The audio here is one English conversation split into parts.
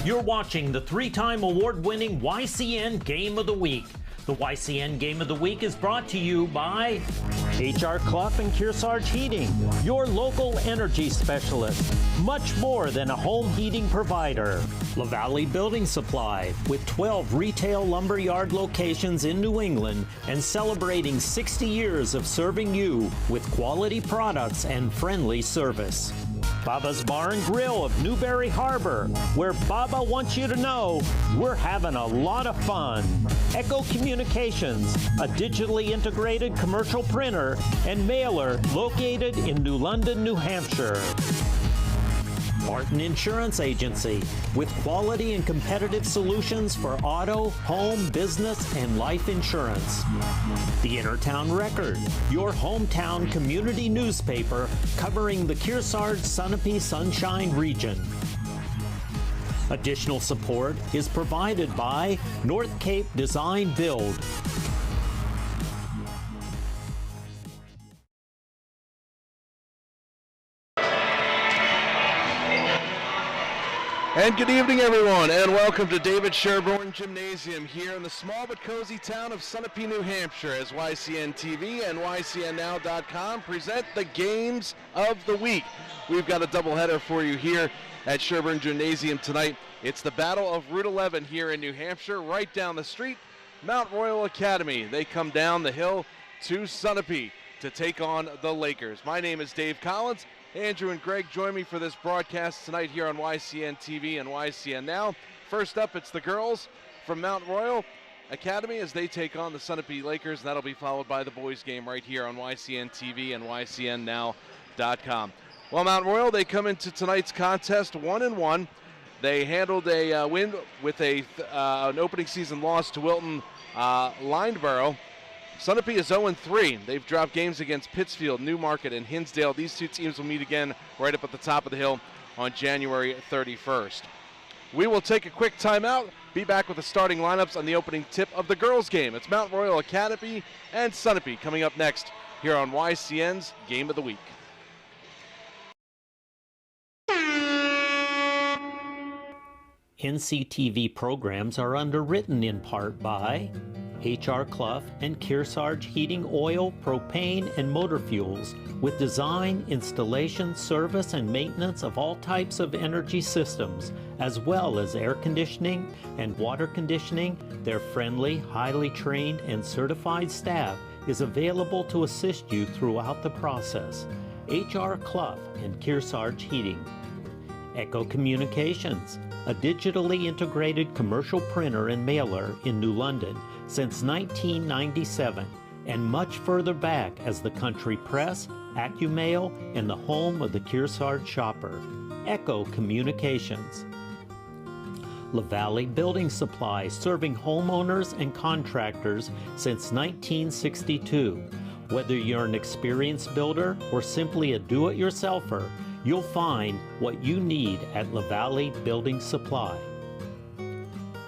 You're watching the 3-time award-winning YCN Game of the Week. The YCN Game of the Week is brought to you by HR Clough and Kearsarge Heating, your local energy specialist. Much more than a home heating provider. LaValle Building Supply, with 12 retail lumberyard locations in New England and celebrating 60 years of serving you with quality products and friendly service. Baba's Bar and Grill of Newberry Harbor, where Baba wants you to know we're having a lot of fun. Echo Communications, a digitally integrated commercial printer and mailer located in New London, New Hampshire. Barton Insurance Agency, with quality and competitive solutions for auto, home, business, and life insurance. The Intertown Record, your hometown community newspaper covering the Kearsarge Sunapee Sunshine region. Additional support is provided by North Cape Design Build. And good evening, everyone, and welcome to David Sherburne Gymnasium here in the small but cozy town of Sunapee, New Hampshire, as YCN TV and YCNNow.com present the Games of the Week. We've got a doubleheader for you here at Sherburne Gymnasium tonight. It's the Battle of Route 11 here in New Hampshire, right down the street, Mount Royal Academy. They come down the hill to Sunapee to take on the Lakers. My name is Dave Collins. Andrew and Greg join me for this broadcast tonight here on YCN TV and YCN Now. First up, it's the girls from Mount Royal Academy as they take on the Sunapee Lakers. That'll be followed by the boys game right here on YCN TV and YCNNow.com. Well, Mount Royal, they come into tonight's contest 1-1. They handled a win with an opening season loss to Wilton Lyndeborough. Sunapee is 0-3. They've dropped games against Pittsfield, Newmarket, and Hinsdale. These two teams will meet again right up at the top of the hill on January 31st. We will take a quick timeout, be back with the starting lineups on the opening tip of the girls' game. It's Mount Royal Academy and Sunapee coming up next here on YCN's Game of the Week. NCTV programs are underwritten in part by HR Clough and Kearsarge Heating Oil, Propane, and Motor Fuels, with design, installation, service, and maintenance of all types of energy systems, as well as air conditioning and water conditioning. Their friendly, highly trained, and certified staff is available to assist you throughout the process. HR Clough and Kearsarge Heating. Echo Communications, a digitally integrated commercial printer and mailer in New London since 1997, and much further back as the Country Press, AccuMail, and the home of the Kearsarge shopper. Echo Communications. LaValle Building Supply, serving homeowners and contractors since 1962. Whether you're an experienced builder or simply a do-it-yourselfer, you'll find what you need at LaValle Building Supply.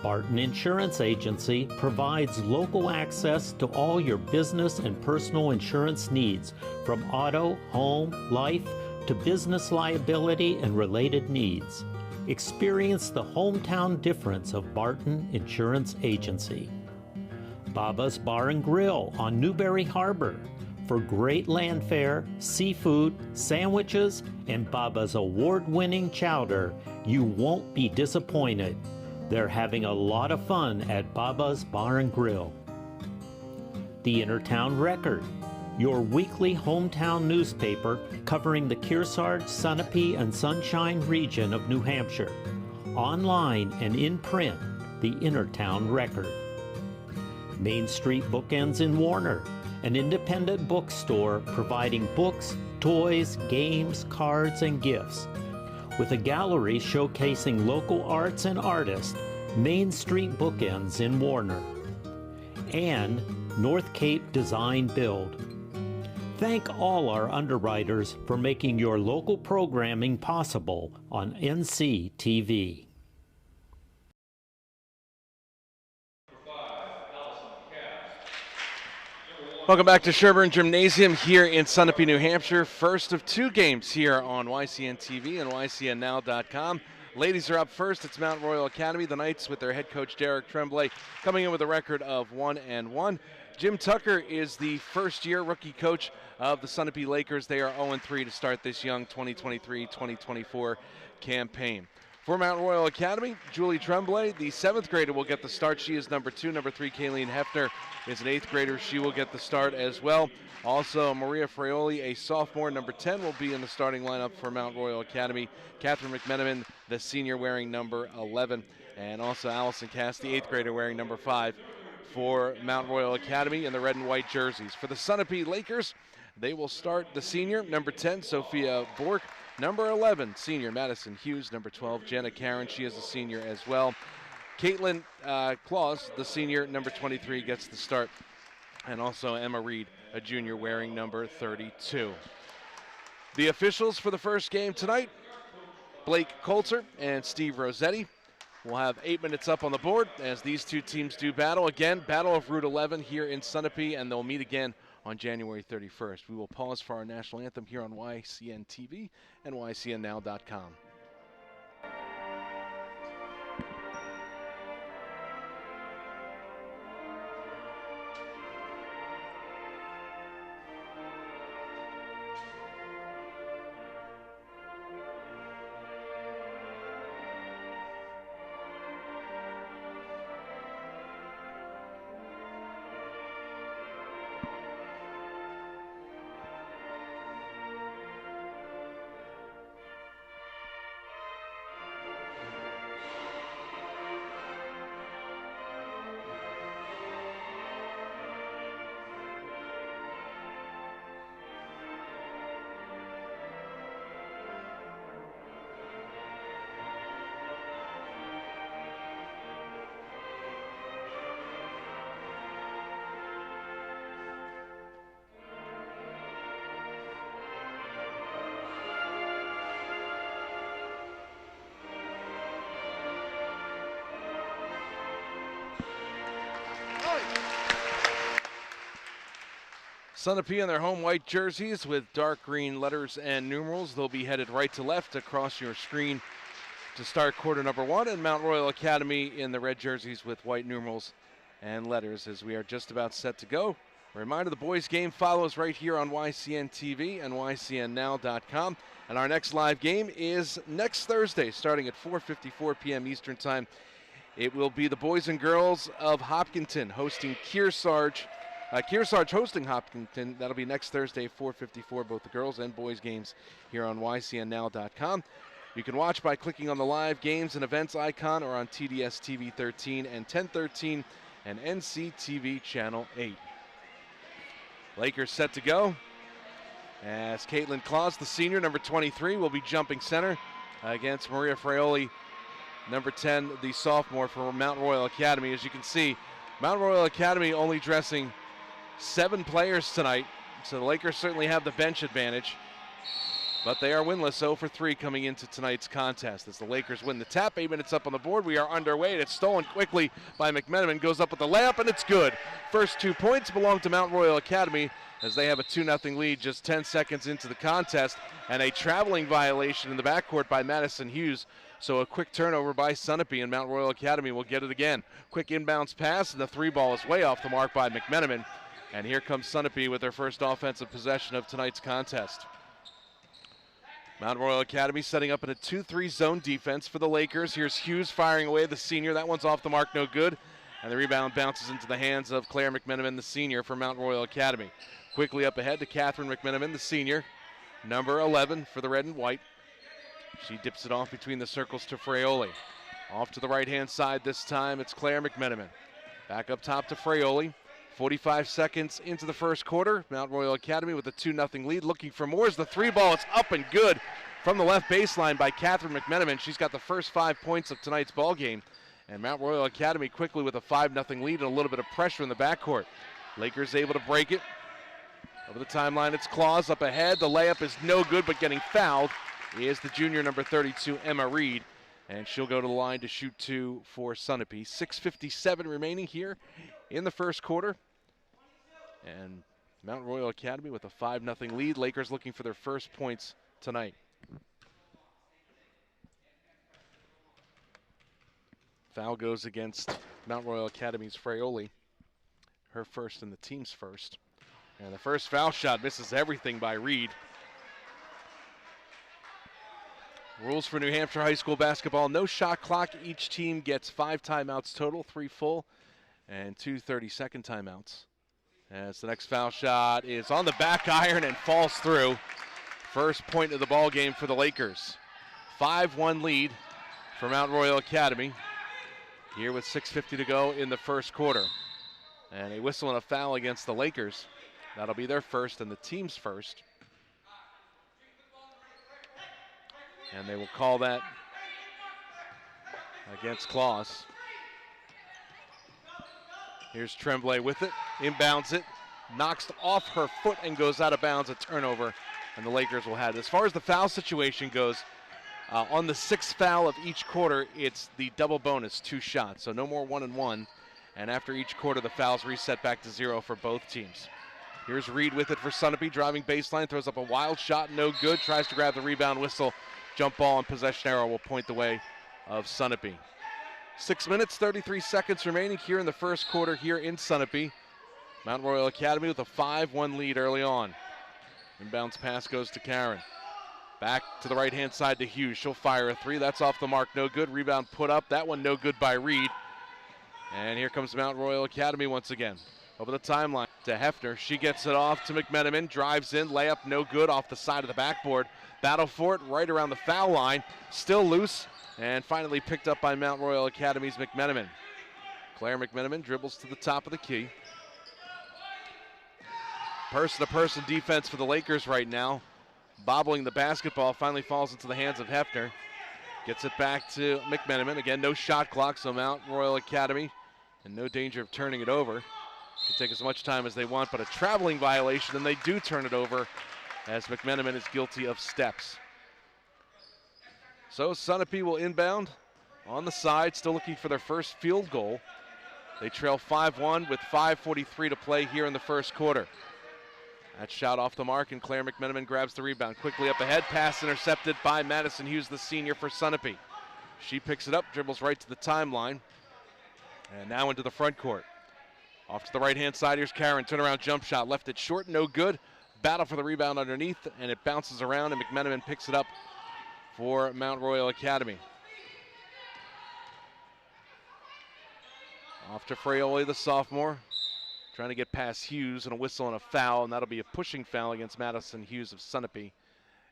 Barton Insurance Agency provides local access to all your business and personal insurance needs, from auto, home, life, to business liability and related needs. Experience the hometown difference of Barton Insurance Agency. Baba's Bar and Grill on Newberry Harbor, for great land fare, seafood, sandwiches, and Baba's award-winning chowder. You won't be disappointed. They're having a lot of fun at Baba's Bar and Grill. The Intertown Record, your weekly hometown newspaper covering the Kearsarge, Sunapee, and Sunshine region of New Hampshire. Online and in print, the Intertown Record. Main Street Bookends in Warner, an independent bookstore providing books, toys, games, cards, and gifts. With a gallery showcasing local arts and artists, Main Street Bookends in Warner. And North Cape Design Build. Thank all our underwriters for making your local programming possible on NCTV. Welcome back to Sherburne Gymnasium here in Sunapee, New Hampshire. First of two games here on YCN TV and YCNNow.com. Ladies are up first. It's Mount Royal Academy. The Knights with their head coach Derek Tremblay coming in with a record of 1-1. Jim Tucker is the first-year rookie coach of the Sunapee Lakers. They are 0-3 to start this young 2023-2024 campaign. For Mount Royal Academy, Julie Tremblay, the 7th grader, will get the start. She is number 2. Number 3, Kayleen Hefner, is an 8th grader. She will get the start as well. Also, Maria Fraioli, a sophomore, number 10, will be in the starting lineup for Mount Royal Academy. Catherine McMenamin, the senior, wearing number 11. And also Allison Cass, the 8th grader, wearing number 5 for Mount Royal Academy in the red and white jerseys. For the Sunapee Lakers, they will start the senior, number 10, Sophia Bork. Number 11, senior Madison Hughes. Number 12, Jenna Karen. She is a senior as well. Caitlin Claus, the senior, number 23, gets the start. And also Emma Reed, a junior, wearing number 32. The officials for the first game tonight, Blake Coulter and Steve Rossetti. We'll have 8 minutes up on the board as these two teams do battle. Again, Battle of Route 11 here in Sunapee, and they'll meet again on January 31st. We will pause for our national anthem here on YCN TV and YCNNow.com. Sunapee in their home white jerseys with dark green letters and numerals. They'll be headed right to left across your screen to start quarter number 1, and Mount Royal Academy in the red jerseys with white numerals and letters as we are just about set to go. A reminder, the boys game follows right here on YCN TV and YCNNow.com. And our next live game is next Thursday starting at 4:54 p.m. Eastern Time. It will be the boys and girls of Hopkinton hosting Kearsarge. Kearsarge hosting Hopkinton. That'll be next Thursday, 4:54, both the girls and boys games here on YCNNow.com. You can watch by clicking on the live games and events icon or on TDS TV 13 and 1013 and NCTV Channel 8. Lakers set to go as Caitlin Claus, the senior, number 23, will be jumping center against Maria Fraioli, number 10, the sophomore for Mount Royal Academy. As you can see, Mount Royal Academy only dressing 7 players tonight, so the Lakers certainly have the bench advantage, but they are winless, 0 for 3 coming into tonight's contest. As the Lakers win the tap, 8 minutes up on the board, we are underway. It's stolen quickly by McMenamin, goes up with the layup, and it's good. First 2 points belong to Mount Royal Academy as they have a 2-0 lead just 10 seconds into the contest, and a traveling violation in the backcourt by Madison Hughes. So a quick turnover by Sunapee, and Mount Royal Academy will get it again. Quick inbounds pass, and the 3 ball is way off the mark by McMenamin. And here comes Sunapee with their first offensive possession of tonight's contest. Mount Royal Academy setting up in a 2-3 zone defense for the Lakers. Here's Hughes firing away, the senior. That one's off the mark, no good. And the rebound bounces into the hands of Claire McMenamin, the senior for Mount Royal Academy. Quickly up ahead to Catherine McMenamin, the senior, number 11 for the red and white. She dips it off between the circles to Fraioli. Off to the right-hand side this time, it's Claire McMenamin. Back up top to Fraioli. 45 seconds into the first quarter. Mount Royal Academy with a 2-0 lead. Looking for more as the 3 ball is up and good from the left baseline by Catherine McMenamin. She's got the first 5 points of tonight's ball game. And Mount Royal Academy quickly with a 5-0 lead and a little bit of pressure in the backcourt. Lakers able to break it. Over the timeline, it's Claus up ahead. The layup is no good, but getting fouled is the junior number 32, Emma Reed. And she'll go to the line to shoot 2 for Sunapee. 6:57 remaining here in the first quarter. And Mount Royal Academy with a 5-0 lead. Lakers looking for their first points tonight. Foul goes against Mount Royal Academy's Fraioli. Her first and the team's first. And the first foul shot misses everything by Reed. Rules for New Hampshire high school basketball: no shot clock. Each team gets 5 timeouts total, 3 full and 2 30-second timeouts. As the next foul shot is on the back iron and falls through. First point of the ball game for the Lakers. 5-1 lead for Mount Royal Academy here with 6:50 to go in the first quarter. And a whistle and a foul against the Lakers. That'll be their first and the team's first. And they will call that against Claus. Here's Tremblay with it, inbounds it, knocks off her foot and goes out of bounds, a turnover, and the Lakers will have it. As far as the foul situation goes, on the 6th foul of each quarter, it's the double bonus, 2 shots, so no more 1-and-1. And after each quarter, the fouls reset back to 0 for both teams. Here's Reed with it for Sunapee, driving baseline, throws up a wild shot, no good, tries to grab the rebound, whistle, jump ball, and possession arrow will point the way of Sunapee. 6 minutes, 33 seconds remaining here in the first quarter here in Sunapee. Mount Royal Academy with a 5-1 lead early on. Inbounds pass goes to Karen. Back to the right-hand side to Hughes. She'll fire a 3. That's off the mark, no good. Rebound put up. That one no good by Reed. And here comes Mount Royal Academy once again. Over the timeline to Hefner. She gets it off to McMenamin. Drives in. Layup no good off the side of the backboard. Battle for it right around the foul line. Still loose. And finally picked up by Mount Royal Academy's McMenamin. Claire McMenamin dribbles to the top of the key. Person-to-person defense for the Lakers right now. Bobbling the basketball, finally falls into the hands of Hefner. Gets it back to McMenamin. Again, no shot clock, so Mount Royal Academy in no danger of turning it over. Can take as much time as they want, but a traveling violation, and they do turn it over as McMenamin is guilty of steps. So Sunapee will inbound on the side, still looking for their first field goal. They trail 5-1 with 5:43 to play here in the first quarter. That shot off the mark, and Claire McMenamin grabs the rebound. Quickly up ahead, pass intercepted by Madison Hughes, the senior for Sunapee. She picks it up, dribbles right to the timeline, and now into the front court. Off to the right-hand side, here's Karen, turnaround jump shot, left it short, no good. Battle for the rebound underneath, and it bounces around, and McMenamin picks it up for Mount Royal Academy. Off to Fraioli, the sophomore. Trying to get past Hughes, and a whistle and a foul, and that'll be a pushing foul against Madison Hughes of Sunapee.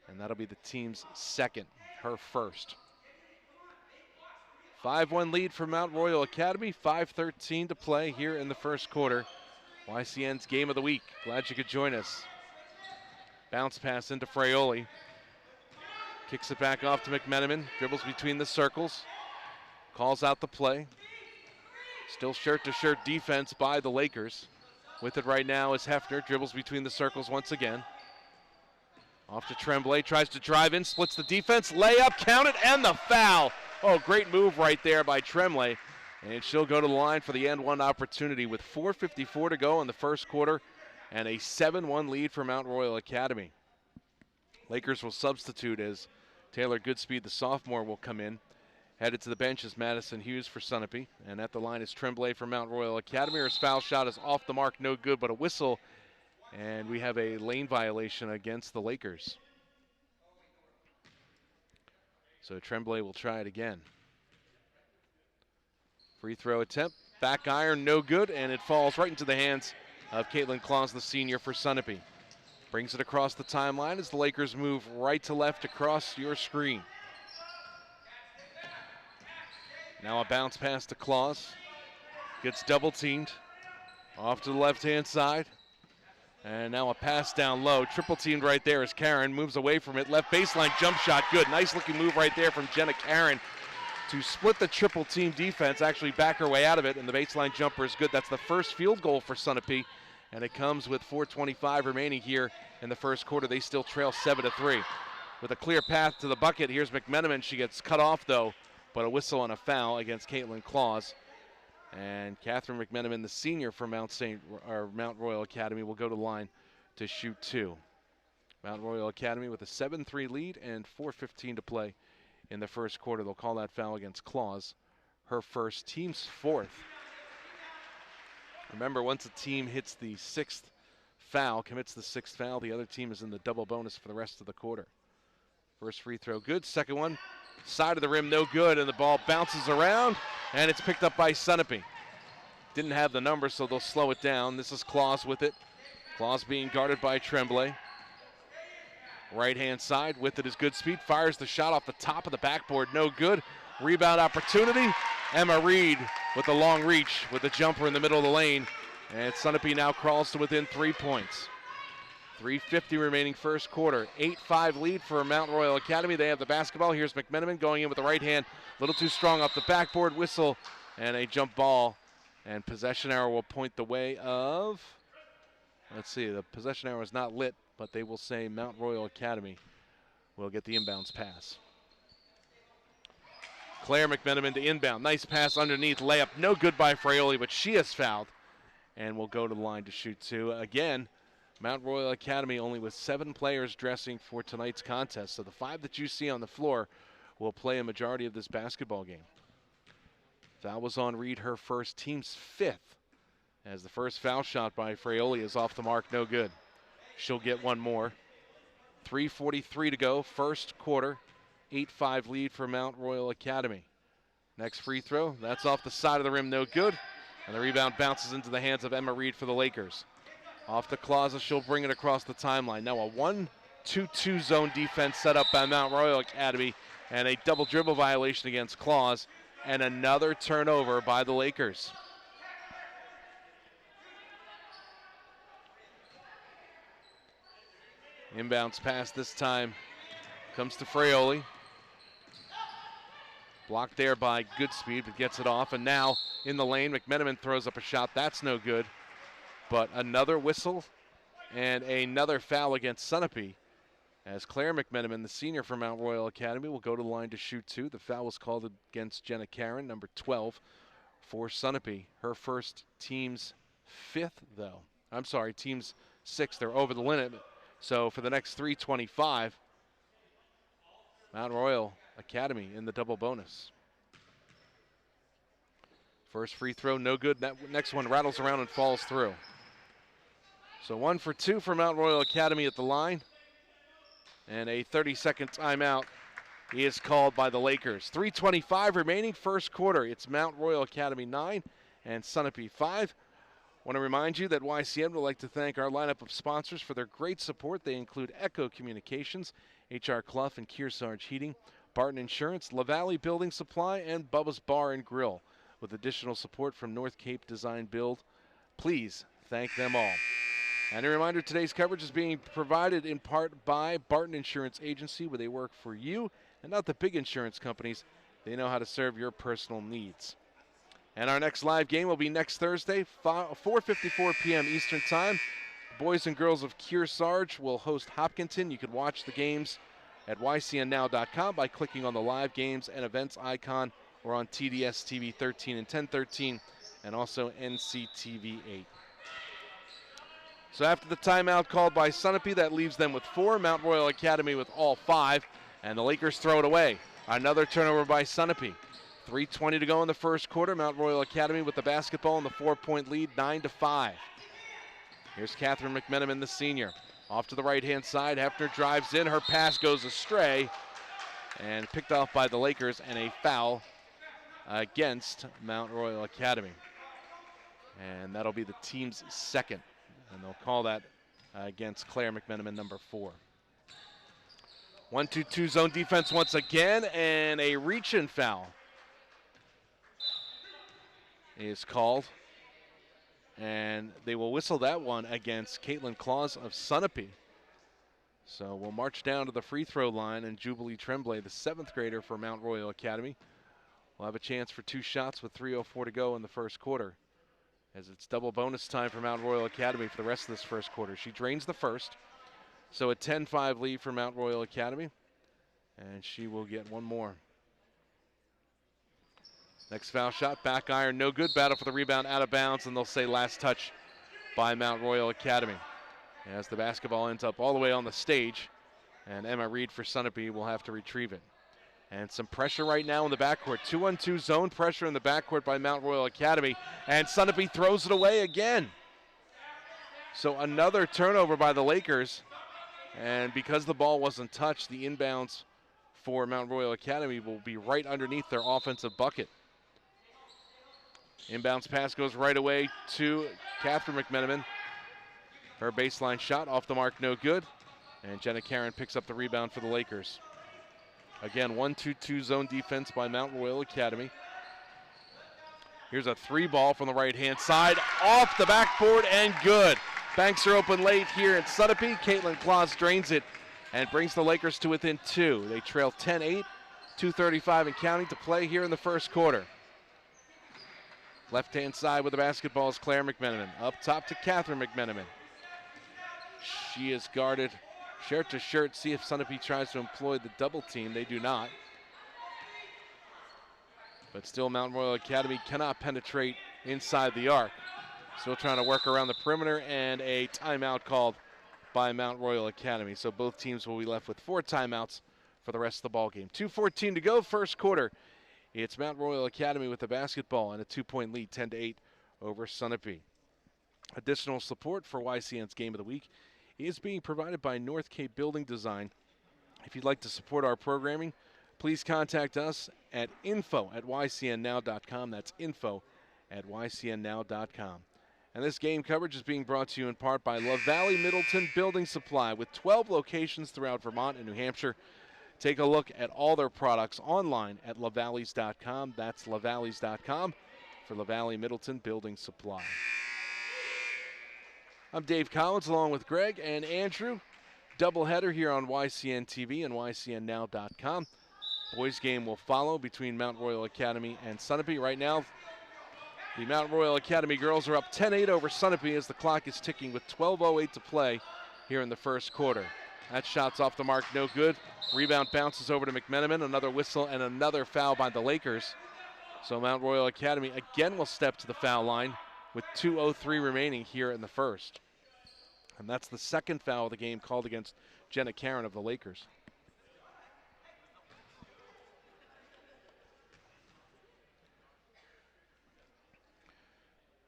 And that'll be the team's second, her first. 5-1 lead for Mount Royal Academy, 5:13 to play here in the first quarter. YCN's game of the week. Glad you could join us. Bounce pass into Fraioli. Kicks it back off to McMenamin, dribbles between the circles, calls out the play. Still shirt-to-shirt defense by the Lakers. With it right now is Hefner, dribbles between the circles once again. Off to Tremblay, tries to drive in, splits the defense, layup, count it, and the foul. Oh, great move right there by Tremblay. And she'll go to the line for the and one opportunity with 4:54 to go in the first quarter and a 7-1 lead for Mount Royal Academy. Lakers will substitute as Taylor Goodspeed, the sophomore, will come in. Headed to the bench is Madison Hughes for Sunapee. And at the line is Tremblay for Mount Royal Academy. Her foul shot is off the mark, no good, but a whistle. And we have a lane violation against the Lakers. So Tremblay will try it again. Free throw attempt, back iron, no good, and it falls right into the hands of Caitlin Claus, the senior for Sunapee. Brings it across the timeline as the Lakers move right to left across your screen. Now a bounce pass to Claus. Gets double teamed. Off to the left-hand side. And now a pass down low. Triple teamed right there as Karen moves away from it. Left baseline jump shot, good. Nice looking move right there from Jenna Karen to split the triple team defense, actually back her way out of it, and the baseline jumper is good. That's the first field goal for Sunapee, and it comes with 4:25 remaining here in the first quarter. They still trail 7-3. With a clear path to the bucket, here's McMenamin. She gets cut off though, but a whistle and a foul against Caitlin Claus. And Catherine McMenamin, the senior for Mount Royal Academy, will go to the line to shoot two. Mount Royal Academy with a 7-3 lead and 4:15 to play in the first quarter. They'll call that foul against Claus, her first, team's fourth. Remember, once a team hits the sixth foul, commits the sixth foul, the other team is in the double bonus for the rest of the quarter. First free throw good, second one, side of the rim, no good, and the ball bounces around, and it's picked up by Sunapee. Didn't have the number, so they'll slow it down. This is Claus with it. Claus being guarded by Tremblay. Right-hand side with it is good speed. Fires the shot off the top of the backboard. No good. Rebound opportunity. Emma Reed with the long reach with the jumper in the middle of the lane. And Sunapee now crawls to within 3 points. 3:50 remaining first quarter. 8-5 lead for Mount Royal Academy. They have the basketball. Here's McMenamin going in with the right hand. A little too strong off the backboard. Whistle and a jump ball. And possession arrow will point the way of, let's see, the possession arrow is not lit, but they will say Mount Royal Academy will get the inbounds pass. Claire McMenamin to inbound. Nice pass underneath, layup. No good by Fraioli, but she has fouled and will go to the line to shoot two. Again, Mount Royal Academy only with 7 players dressing for tonight's contest. So the 5 that you see on the floor will play a majority of this basketball game. Foul was on Reed, her first, team's 5th, as the first foul shot by Fraioli is off the mark, no good. She'll get one more. 3:43 to go, first quarter. 8-5 lead for Mount Royal Academy. Next free throw, that's off the side of the rim, no good. And the rebound bounces into the hands of Emma Reed for the Lakers. Off the closet, she'll bring it across the timeline. Now a 1-2-2 zone defense set up by Mount Royal Academy, and a double dribble violation against Claus. And another turnover by the Lakers. Inbounds pass this time comes to Fraioli. Blocked there by Goodspeed, but gets it off. And now in the lane, McMenamin throws up a shot. That's no good. But another whistle and another foul against Sunapee, as Claire McMenamin, the senior from Mount Royal Academy, will go to the line to shoot two. The foul was called against Jenna Karen, number 12, for Sunapee. Her first, team's 5th, though. I'm sorry, team's 6th. They're over the limit. So for the next 3:25, Mount Royal Academy in the double bonus. First free throw, no good. That next one rattles around and falls through. So 1 for 2 for Mount Royal Academy at the line. And a 30-second timeout is called by the Lakers. 3:25 remaining first quarter. It's Mount Royal Academy 9 and Sunapee 5. I want to remind you that YCN would like to thank our lineup of sponsors for their great support. They include Echo Communications, HR Clough and Kearsarge Heating, Barton Insurance, LaValle Building Supply, and Bubba's Bar and Grill. With additional support from North Cape Design Build, please thank them all. And a reminder, today's coverage is being provided in part by Barton Insurance Agency, where they work for you and not the big insurance companies. They know how to serve your personal needs. And our next live game will be next Thursday, 4:54 p.m. Eastern Time. Boys and girls of Kearsarge will host Hopkinton. You can watch the games at ycnnow.com by clicking on the live games and events icon, or on TDS TV 13 and 1013, and also NCTV 8. So after the timeout called by Sunapee, that leaves them with 4. Mount Royal Academy with all 5, and the Lakers throw it away. Another turnover by Sunapee. 3:20 to go in the first quarter. Mount Royal Academy with the basketball in the 4-point lead, 9-5. Here's Catherine McMenamin, the senior. Off to the right-hand side. Hefner drives in. Her pass goes astray and picked off by the Lakers, and a foul against Mount Royal Academy. And that'll be the team's 2nd. And they'll call that against Claire McMenamin, number 4. 1-2-2 zone defense once again, and a reach-in foul is called. And they will whistle that one against Caitlin Claus of Sunapee. So we'll march down to the free throw line, and Jubilee Tremblay, the 7th grader for Mount Royal Academy, will have a chance for 2 shots with 3:04 to go in the first quarter, as it's double bonus time for Mount Royal Academy for the rest of this first quarter. She drains the first, so a 10-5 lead for Mount Royal Academy, and she will get one more. Next foul shot, back iron, no good. Battle for the rebound, out of bounds, and they'll say last touch by Mount Royal Academy. As the basketball ends up all the way on the stage, and Emma Reed for Sunapee will have to retrieve it. And some pressure right now in the backcourt. 2-on-2 zone pressure in the backcourt by Mount Royal Academy. And Sunapee throws it away again. So another turnover by the Lakers. And because the ball wasn't touched, the inbounds for Mount Royal Academy will be right underneath their offensive bucket. Inbounds pass goes right away to Catherine McMenamin. Her baseline shot off the mark, no good. And Jenna Karen picks up the rebound for the Lakers. Again, 1-2-2 zone defense by Mount Royal Academy. Here's a three ball from the right-hand side, off the backboard and good. Banks are open late here at Sunapee. Caitlin Claus drains it and brings the Lakers to within 2. They trail 10-8, 2:35 and counting to play here in the first quarter. Left-hand side with the basketball is Claire McMenamin. Up top to Catherine McMenamin. She is guarded shirt to shirt. See if Sunapee tries to employ the double team. They do not. But still, Mount Royal Academy cannot penetrate inside the arc. Still trying to work around the perimeter, and a timeout called by Mount Royal Academy. So both teams will be left with 4 timeouts for the rest of the ball game. 2:14 to go, first quarter. It's Mount Royal Academy with the basketball and a 2-point lead, 10-8 over Sunapee. Additional support for YCN's Game of the Week is being provided by North Cape Building Design. If you'd like to support our programming, please contact us at info@ycnnow.com. That's info@ycnnow.com. And this game coverage is being brought to you in part by La Valley Middleton Building Supply with 12 locations throughout Vermont and New Hampshire. Take a look at all their products online at lavalleys.com. That's lavalleys.com for La Valley Middleton Building Supply. I'm Dave Collins along with Greg and Andrew. Doubleheader here on YCN TV and YCNnow.com. Boys game will follow between Mount Royal Academy and Sunapee. Right now, the Mount Royal Academy girls are up 10-8 over Sunapee as the clock is ticking with 12:08 to play here in the first quarter. That shot's off the mark, no good. Rebound bounces over to McMenamin. Another whistle and another foul by the Lakers. So Mount Royal Academy again will step to the foul line with 2:03 remaining here in the first. And that's the second foul of the game called against Jenna Karen of the Lakers.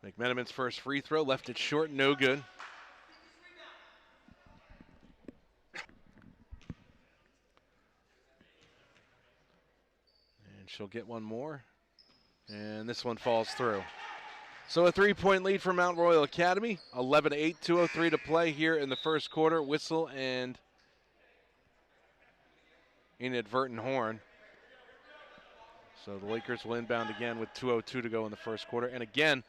McMenamin's first free throw, left it short, no good. And she'll get one more. And this one falls through. So a 3-point lead for Mount Royal Academy. 11-8, 2:03 to play here in the first quarter. Whistle and inadvertent horn. So the Lakers will inbound again with 2:02 to go in the first quarter. And again,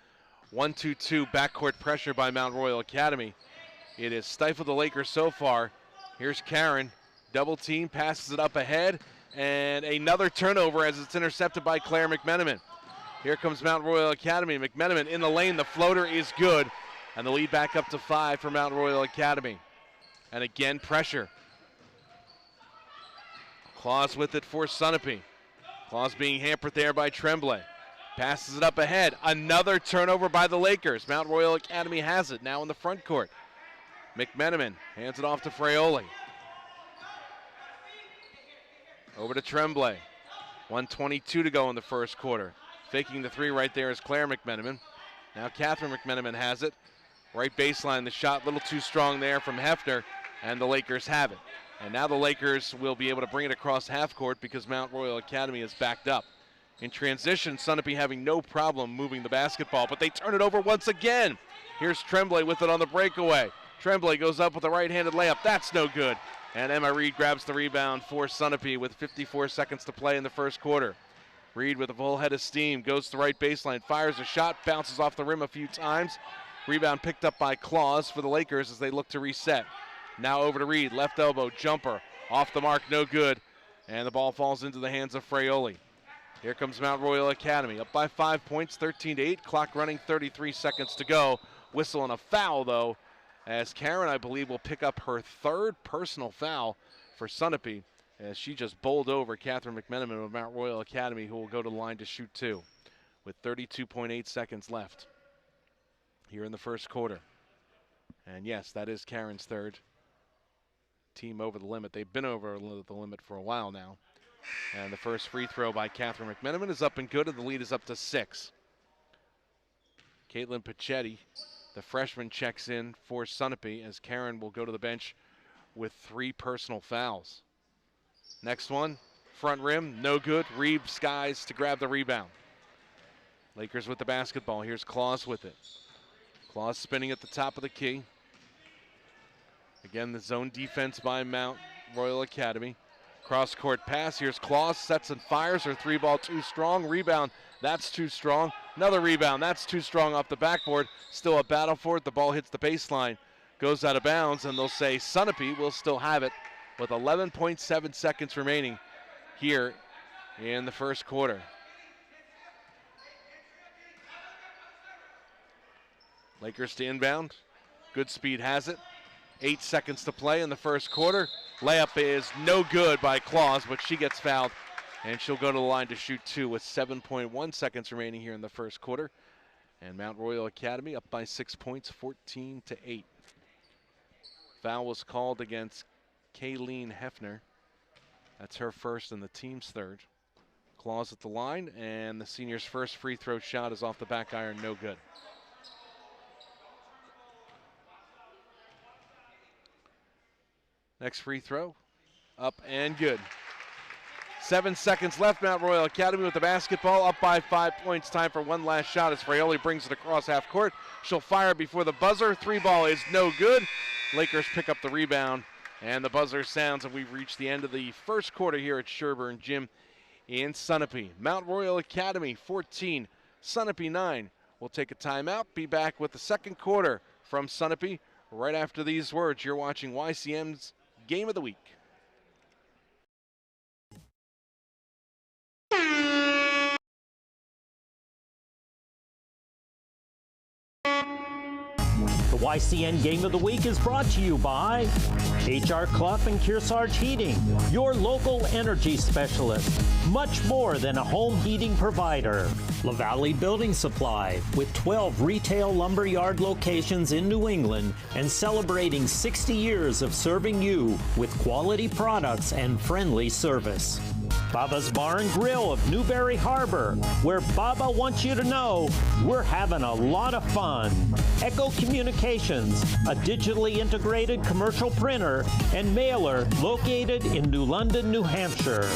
1-2-2 backcourt pressure by Mount Royal Academy. It has stifled the Lakers so far. Here's Karen. Double team, passes it up ahead. And another turnover as it's intercepted by Claire McMenamin. Here comes Mount Royal Academy. McMenamin in the lane. The floater is good. And the lead back up to 5 for Mount Royal Academy. And again, pressure. Claus with it for Sunapee. Claus being hampered there by Tremblay. Passes it up ahead. Another turnover by the Lakers. Mount Royal Academy has it now in the front court. McMenamin hands it off to Fraioli. Over to Tremblay. 1:22 to go in the first quarter. Faking the three right there is Claire McMenamin. Now Catherine McMenamin has it. Right baseline, the shot a little too strong there from Hefner, and the Lakers have it. And now the Lakers will be able to bring it across half court because Mount Royal Academy is backed up. In transition, Sunapee having no problem moving the basketball, but they turn it over once again. Here's Tremblay with it on the breakaway. Tremblay goes up with a right-handed layup. That's no good. And Emma Reed grabs the rebound for Sunapee with 54 seconds to play in the first quarter. Reed with a full head of steam goes to the right baseline, fires a shot, bounces off the rim a few times. Rebound picked up by Claus for the Lakers as they look to reset. Now over to Reed, left elbow, jumper, off the mark, no good. And the ball falls into the hands of Fraioli. Here comes Mount Royal Academy, up by 5 points, 13-8, clock running, 33 seconds to go. Whistle and a foul, though, as Karen, I believe, will pick up her third personal foul for Sunapee, as she just bowled over Catherine McMenamin of Mount Royal Academy, who will go to the line to shoot 2 with 32.8 seconds left here in the first quarter. And yes, that is Karen's third. Team over the limit. They've been over the limit for a while now. And the first free throw by Catherine McMenamin is up and good, and the lead is up to 6. Caitlin Pachetti, the freshman, checks in for Sunapee as Karen will go to the bench with 3 personal fouls. Next one, front rim, no good. Reeve skies to grab the rebound. Lakers with the basketball. Here's Claus with it. Claus spinning at the top of the key. Again, the zone defense by Mount Royal Academy. Cross-court pass. Here's Claus, sets and fires. Her 3-ball too strong. Rebound, that's too strong. Another rebound, that's too strong off the backboard. Still a battle for it. The ball hits the baseline, goes out of bounds, and they'll say Sunapee will still have it with 11.7 seconds remaining here in the first quarter. Lakers to inbound. Good speed has it. 8 seconds to play in the first quarter. Layup is no good by Claus, but she gets fouled, and she'll go to the line to shoot 2 with 7.1 seconds remaining here in the first quarter. And Mount Royal Academy up by 6 points, 14-8. Foul was called against Kayleen Hefner. That's her first and the team's third. Claus at the line, and the senior's first free throw shot is off the back iron, no good. Next free throw, up and good. 7 seconds left. Mount Royal Academy with the basketball, up by 5 points. Time for one last shot as Fraioli brings it across half court. She'll fire before the buzzer. 3-ball is no good. Lakers pick up the rebound, and the buzzer sounds, and we've reached the end of the first quarter here at Sherburne Gym in Sunapee. Mount Royal Academy 14, Sunapee 9. We'll take a timeout, be back with the second quarter from Sunapee right after these words. You're watching YCM's Game of the Week. The YCN Game of the Week is brought to you by HR Clough and Kearsarge Heating, your local energy specialist. Much more than a home heating provider. La Valley Building Supply, with 12 retail lumberyard locations in New England and celebrating 60 years of serving you with quality products and friendly service. Baba's Bar and Grill of Newberry Harbor, where Baba wants you to know we're having a lot of fun. Echo Communications, a digitally integrated commercial printer and mailer located in New London, New Hampshire.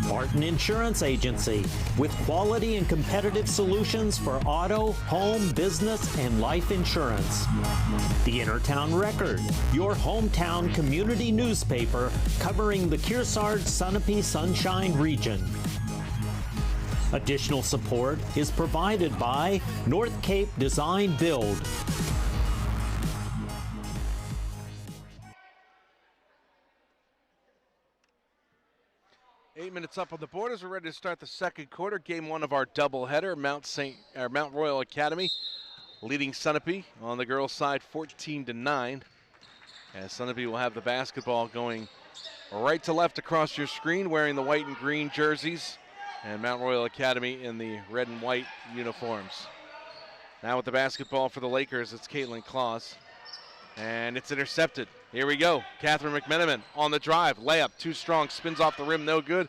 Martin Insurance Agency, with quality and competitive solutions for auto, home, business, and life insurance. The Innertown Record, your hometown community newspaper covering the Kearsarge Sunapee Sunshine region. Additional support is provided by North Cape Design Build. Minutes up on the board as we're ready to start the second quarter. Game 1 of our doubleheader. Mount Royal Academy leading Sunapee on the girls' side 14-9. As Sunapee will have the basketball going right to left across your screen, wearing the white and green jerseys, and Mount Royal Academy in the red and white uniforms. Now with the basketball for the Lakers, it's Caitlin Claus, and it's intercepted. Here we go. Catherine McMenamin on the drive. Layup, too strong, spins off the rim, no good.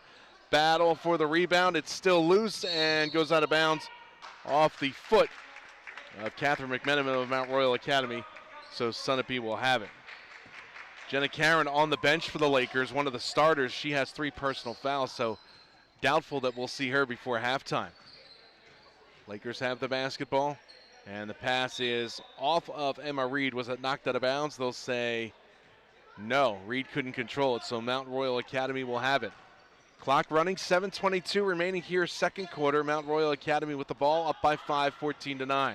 Battle for the rebound. It's still loose and goes out of bounds off the foot of Catherine McMenamin of Mount Royal Academy. So Sunapee will have it. Jenna Karen on the bench for the Lakers, one of the starters. She has 3 personal fouls, so doubtful that we'll see her before halftime. Lakers have the basketball, and the pass is off of Emma Reed. Was it knocked out of bounds? They'll say no. Reed couldn't control it, so Mount Royal Academy will have it. Clock running, 7:22 remaining here, second quarter. Mount Royal Academy with the ball, up by 5, 14-9.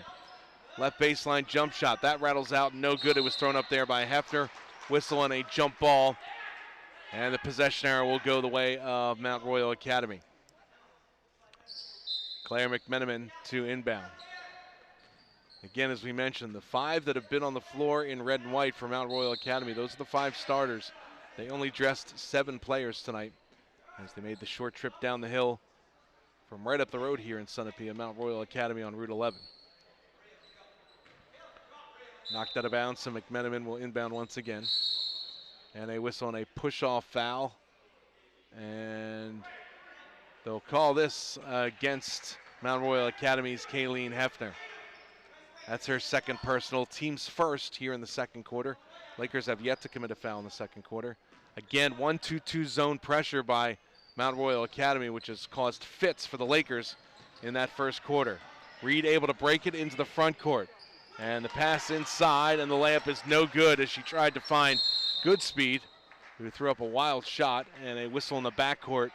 Left baseline jump shot. That rattles out, no good. It was thrown up there by Hefner. Whistle on a jump ball, and the possession arrow will go the way of Mount Royal Academy. Claire McMenamin to inbound. Again, as we mentioned, the 5 that have been on the floor in red and white for Mount Royal Academy, those are the 5 starters. They only dressed 7 players tonight as they made the short trip down the hill from right up the road here in Sunapee at Mount Royal Academy on Route 11. Knocked out of bounds, so McMenamin will inbound once again. And a whistle on a push-off foul And they'll call this against Mount Royal Academy's Kayleen Hefner. That's her second personal, team's first here in the second quarter. Lakers have yet to commit a foul in the second quarter. Again, 1-2-2 zone pressure by Mount Royal Academy, which has caused fits for the Lakers in that first quarter. Reed able to break it into the front court. And the pass inside, and the layup is no good as she tried to find Goodspeed, who threw up a wild shot, and a whistle in the backcourt.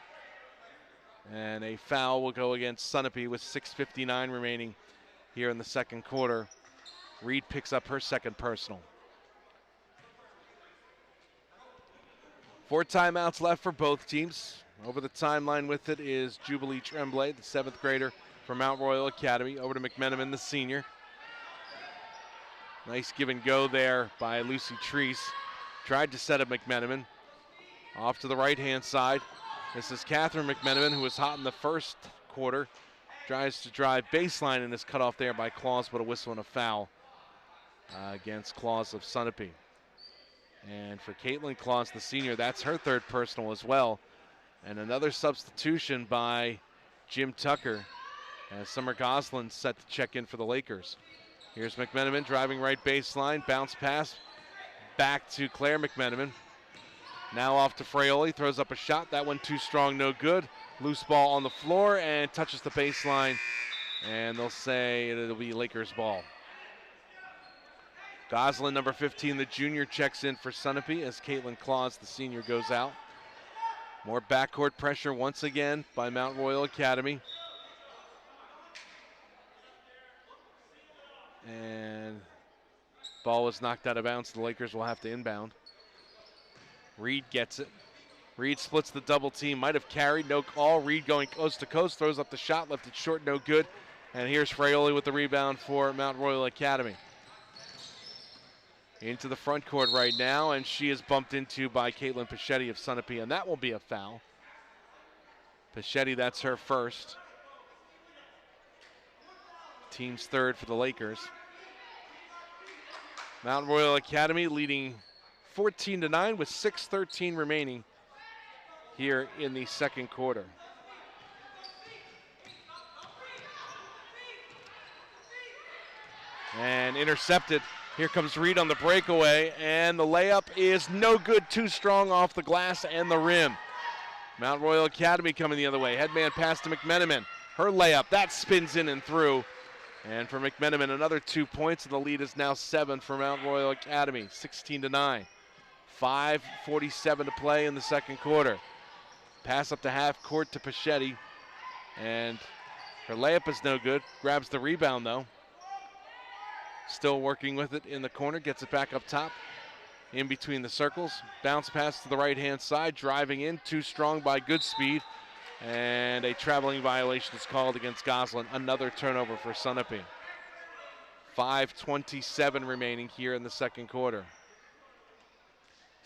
And a foul will go against Sunapee with 6:59 remaining here in the second quarter. Reed picks up her second personal. 4 timeouts left for both teams. Over the timeline with it is Jubilee Tremblay, the 7th grader from Mount Royal Academy. Over to McMenamin, the senior. Nice give and go there by Lucy Treese. Tried to set up McMenamin. Off to the right-hand side. This is Catherine McMenamin, who was hot in the first quarter. Tries to drive baseline and is cut off there by Claus, but a whistle and a foul against Claus of Sunapee. And for Caitlin Claus, the senior, that's her third personal as well. And another substitution by Jim Tucker as Summer Goslin's set to check in for the Lakers. Here's McMenamin driving right baseline, bounce pass back to Claire McMenamin. Now off to Fraioli, throws up a shot. That one too strong, no good. Loose ball on the floor and touches the baseline. And they'll say it'll be Lakers ball. Goslin, number 15, the junior, checks in for Sunapee as Caitlin Claus, the senior, goes out. More backcourt pressure once again by Mount Royal Academy. And ball was knocked out of bounds. The Lakers will have to inbound. Reed gets it. Reed splits the double team. Might have carried, no call. Reed going coast to coast, throws up the shot, left it short, no good. And here's Fraioli with the rebound for Mount Royal Academy. Into the front court right now, and she is bumped into by Caitlin Pichetti of Sunapee, and that will be a foul. Pichetti, that's her first. Team's third for the Lakers. Mount Royal Academy leading 14-9 with 6:13 remaining here in the second quarter. And intercepted. Here comes Reed on the breakaway, and the layup is no good, too strong off the glass and the rim. Mount Royal Academy coming the other way. Headman pass to McMenamin. Her layup, that spins in and through. And for McMenamin, another 2 points, and the lead is now 7 for Mount Royal Academy, 16-9. 5:47 to play in the second quarter. Pass up to half court to Pichetti, and her layup is no good. Grabs the rebound, though. Still working with it in the corner, gets it back up top, in between the circles. Bounce pass to the right-hand side, driving in, too strong by Goodspeed, and a traveling violation is called against Goslin. Another turnover for Sunapee. 5:27 remaining here in the second quarter.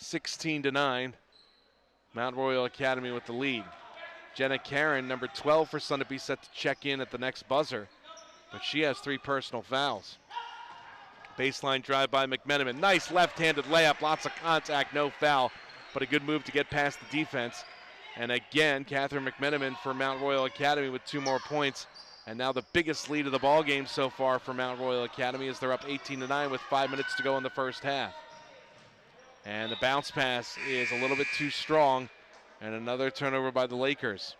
16-9, Mount Royal Academy with the lead. Jenna Karen, number 12 for Sunapee, set to check in at the next buzzer, but she has 3 personal fouls. Baseline drive by McMenamin. Nice left-handed layup, lots of contact, no foul, but a good move to get past the defense. And again, Catherine McMenamin for Mount Royal Academy with 2 more points. And now the biggest lead of the ball game so far for Mount Royal Academy as they're up 18-9 with 5 minutes to go in the first half. And the bounce pass is a little bit too strong, and another turnover by the Lakers.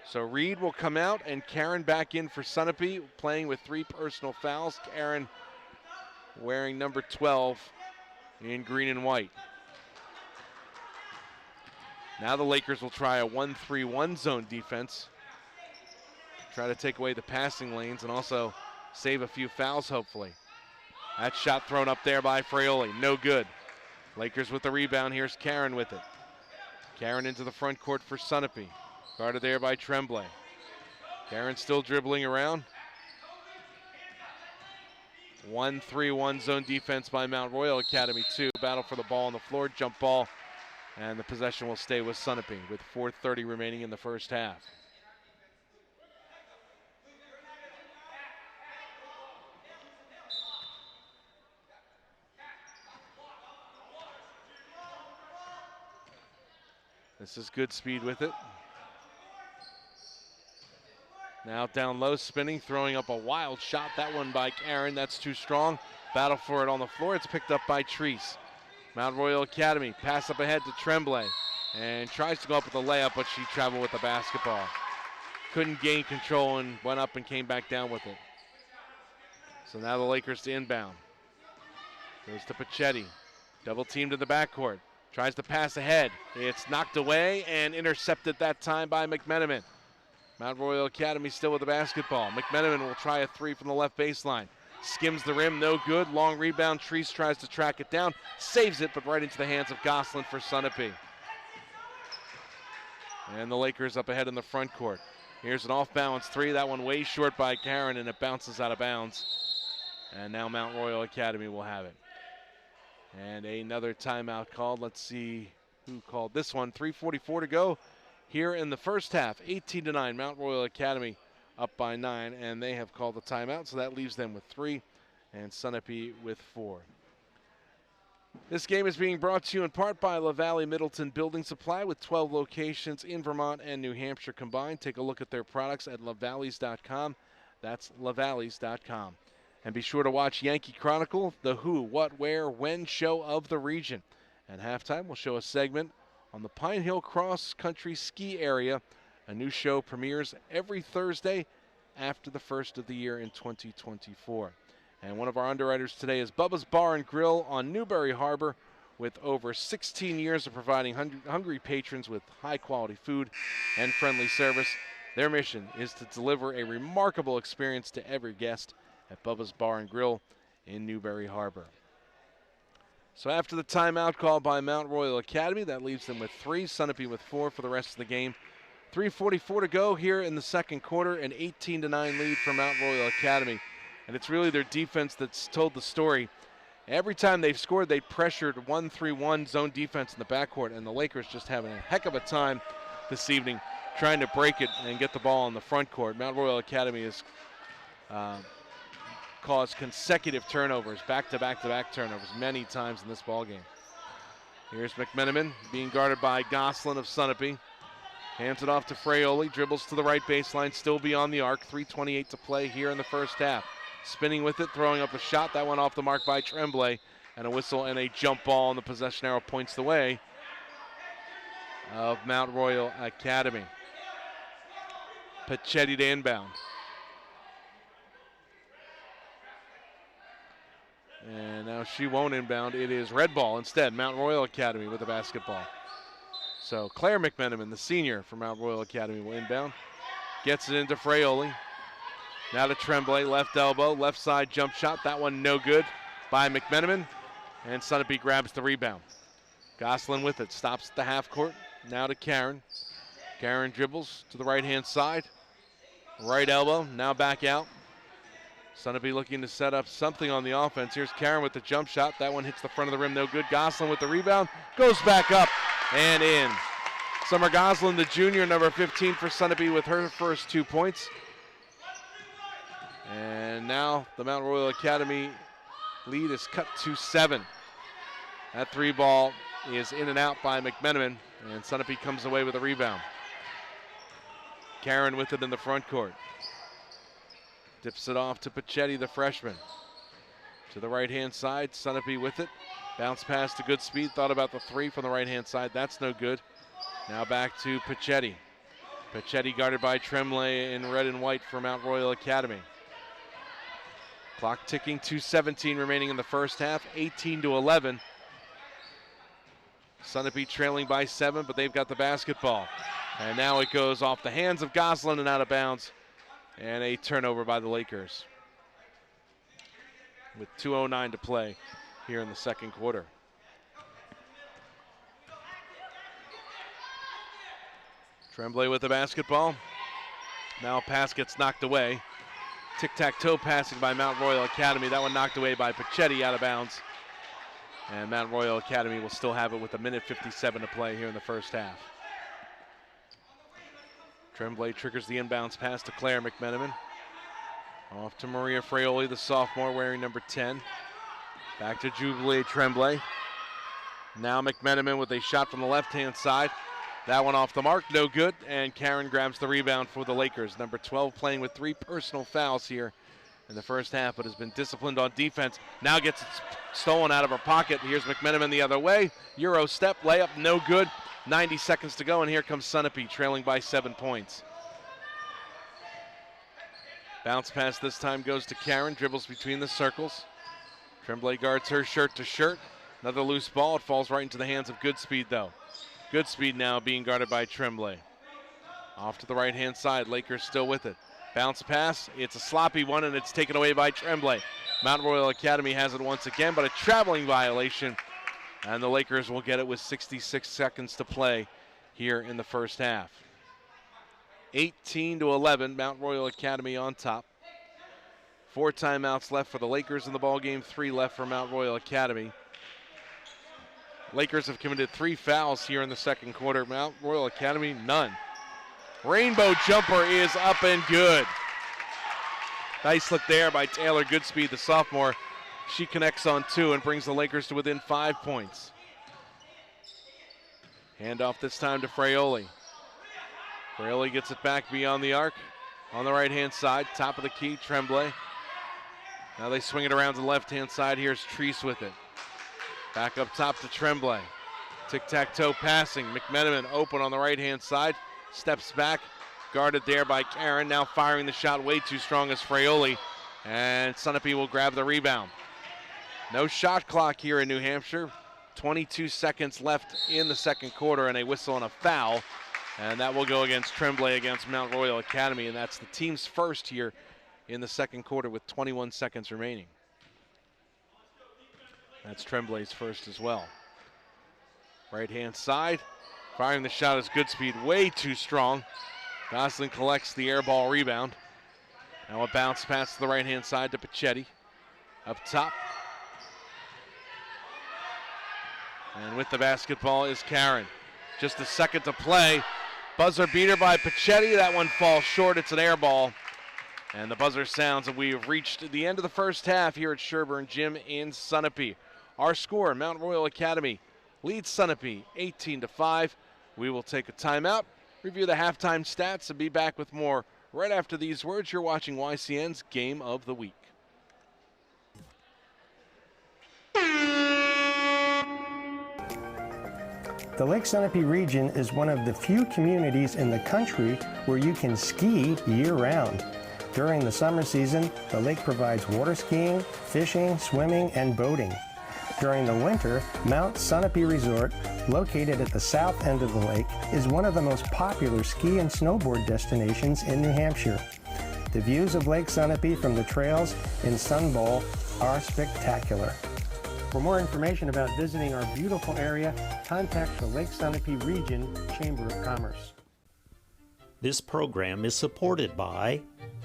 So Reed will come out, and Karen back in for Sunapee, playing with 3 personal fouls. Karen wearing number 12 in green and white. Now the Lakers will try a 1-3-1 zone defense. Try to take away the passing lanes and also save a few fouls, hopefully. That shot thrown up there by Fraioli, no good. Lakers with the rebound, here's Karen with it. Karen into the front court for Sunapee. Guarded there by Tremblay. Karen still dribbling around. 1-3-1 zone defense by Mount Royal Academy, 2. Battle for the ball on the floor, jump ball, and the possession will stay with Sunapee with 4:30 remaining in the first half. This is good speed with it. Now down low, spinning, throwing up a wild shot. That one by Karen, that's too strong. Battle for it on the floor. It's picked up by Treese. Mount Royal Academy, pass up ahead to Tremblay. And tries to go up with a layup, but she traveled with the basketball. Couldn't gain control and went up and came back down with it. So now the Lakers to inbound. Goes to Pachetti. Double teamed in the backcourt. Tries to pass ahead. It's knocked away and intercepted that time by McMenamin. Mount Royal Academy still with the basketball. McMenamin will try a three from the left baseline. Skims the rim, no good. Long rebound. Treese tries to track it down. Saves it, but right into the hands of Gosselin for Sunapee. And the Lakers up ahead in the front court. Here's an off-balance three. That one way short by Karen, and it bounces out of bounds. And now Mount Royal Academy will have it. And another timeout called. Let's see who called this one. 3:44 to go here in the first half. 18-9, Mount Royal Academy up by 9, and they have called the timeout, so that leaves them with 3, and Sunapee with 4. This game is being brought to you in part by LaValle Middleton Building Supply with 12 locations in Vermont and New Hampshire combined. Take a look at their products at lavalleys.com. That's lavalleys.com. And be sure to watch Yankee Chronicle, the who, what, where, when show of the region. At halftime, we'll show a segment on the Pine Hill Cross Country Ski Area. A new show premieres every Thursday after the first of the year in 2024. And one of our underwriters today is Bubba's Bar and Grill on Newberry Harbor, with over 16 years of providing hungry patrons with high-quality food and friendly service. Their mission is to deliver a remarkable experience to every guest at Bubba's Bar and Grill in Newberry Harbor. So after the timeout called by Mount Royal Academy, that leaves them with 3, Sunapee with 4 for the rest of the game. 3:44 to go here in the second quarter, an 18-9 lead for Mount Royal Academy. And it's really their defense that's told the story. Every time they've scored, they pressured 1-3-1 zone defense in the backcourt, and the Lakers just having a heck of a time this evening trying to break it and get the ball in the front court. Mount Royal Academy has caused consecutive turnovers, back-to-back-to-back turnovers many times in this ballgame. Here's McMenamin being guarded by Gosselin of Sunapee. Hands it off to Fraioli, dribbles to the right baseline, still beyond the arc. 3:28 to play here in the first half. Spinning with it, throwing up a shot. That one off the mark by Tremblay. And a whistle and a jump ball, and the possession arrow points the way of Mount Royal Academy. Pachetti to inbound. And now she won't inbound. It is red ball instead. Mount Royal Academy with the basketball. So Claire McMenamin, the senior from Mount Royal Academy, will inbound. Gets it into Fraioli. Now to Tremblay, left elbow, left side jump shot. That one no good by McMenamin. And Sunapee grabs the rebound. Gosselin with it, stops at the half court. Now to Karen. Karen dribbles to the right-hand side. Right elbow, now back out. Sunapee looking to set up something on the offense. Here's Karen with the jump shot. That one hits the front of the rim, no good. Gosselin with the rebound, goes back up and in. Summer Gosselin, the junior, number 15 for Sunapee, with her first 2 points. And now the Mount Royal Academy lead is cut to 7. That 3 ball is in and out by McMenamin, and Sunapee comes away with a rebound. Karen with it in the front court. Dips it off to Pachetti, the freshman. To the right-hand side, Sunapee with it. Bounce pass to good speed, thought about the 3 from the right-hand side. That's no good. Now back to Pachetti. Pachetti guarded by Tremblay in red and white for Mount Royal Academy. Clock ticking, 2:17 remaining in the first half, 18-11. Sunapee trailing by 7, but they've got the basketball. And now it goes off the hands of Gosselin and out of bounds. And a turnover by the Lakers with 2:09 to play here in the second quarter. Tremblay with the basketball. Now a pass gets knocked away. Tic-tac-toe passing by Mount Royal Academy. That one knocked away by Pachetti, out of bounds. And Mount Royal Academy will still have it with 1:57 to play here in the first half. Tremblay triggers the inbounds pass to Claire McMenamin. Off to Maria Fraioli, the sophomore, wearing number 10. Back to Jubilee Tremblay. Now McMenamin with a shot from the left-hand side. That one off the mark, no good, and Karen grabs the rebound for the Lakers. Number 12 playing with 3 personal fouls here in the first half, but has been disciplined on defense. Now gets it stolen out of her pocket. Here's McMenamin the other way. Euro step, layup, no good. 90 seconds to go, and here comes Sunapee trailing by 7 points. Bounce pass this time goes to Karen, dribbles between the circles. Tremblay guards her shirt to shirt. Another loose ball, it falls right into the hands of Goodspeed though. Goodspeed now being guarded by Tremblay. Off to the right-hand side, Lakers still with it. Bounce pass, it's a sloppy one and it's taken away by Tremblay. Mount Royal Academy has it once again, but a traveling violation. And the Lakers will get it with 66 seconds to play here in the first half. 18-11, Mount Royal Academy on top. 4 timeouts left for the Lakers in the ball game, 3 left for Mount Royal Academy. Lakers have committed 3 fouls here in the second quarter. Mount Royal Academy, none. Rainbow jumper is up and good. Nice look there by Taylor Goodspeed, the sophomore. She connects on 2 and brings the Lakers to within 5 points. Handoff this time to Fraioli. Fraioli gets it back beyond the arc. On the right-hand side, top of the key, Tremblay. Now they swing it around to the left-hand side. Here's Treese with it. Back up top to Tremblay. Tic-tac-toe passing. McMenamin open on the right-hand side. Steps back, guarded there by Karen. Now firing the shot way too strong as Fraioli. And Sunapee will grab the rebound. No shot clock here in New Hampshire. 22 seconds left in the second quarter and a whistle and a foul. And that will go against Tremblay against Mount Royal Academy. And that's the team's first here in the second quarter with 21 seconds remaining. That's Tremblay's first as well. Right-hand side, firing the shot is Goodspeed, way too strong. Gosling collects the air ball rebound. Now a bounce pass to the right-hand side to Pachetti. Up top. And with the basketball is Karen. Just a second to play. Buzzer beater by Pachetti. That one falls short. It's an air ball. And the buzzer sounds, and we have reached the end of the first half here at Sherburne Gym in Sunapee. Our score, Mount Royal Academy leads Sunapee 18-5. We will take a timeout, review the halftime stats, and be back with more right after these words. You're watching YCN's Game of the Week. The Lake Sunapee region is one of the few communities in the country where you can ski year-round. During the summer season, the lake provides water skiing, fishing, swimming, and boating. During the winter, Mount Sunapee Resort, located at the south end of the lake, is one of the most popular ski and snowboard destinations in New Hampshire. The views of Lake Sunapee from the trails in Sun Bowl are spectacular. For more information about visiting our beautiful area, contact the Lake Sunapee Region Chamber of Commerce. This program is supported by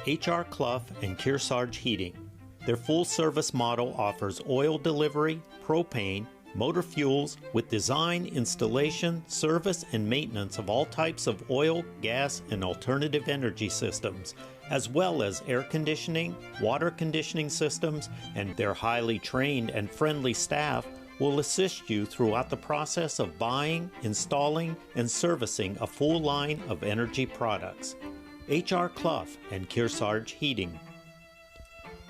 H.R. Clough and Kearsarge Heating. Their full-service model offers oil delivery, propane, motor fuels with design, installation, service, and maintenance of all types of oil, gas, and alternative energy systems, as well as air conditioning, water conditioning systems, and their highly trained and friendly staff will assist you throughout the process of buying, installing, and servicing a full line of energy products. H.R. Clough and Kearsarge Heating.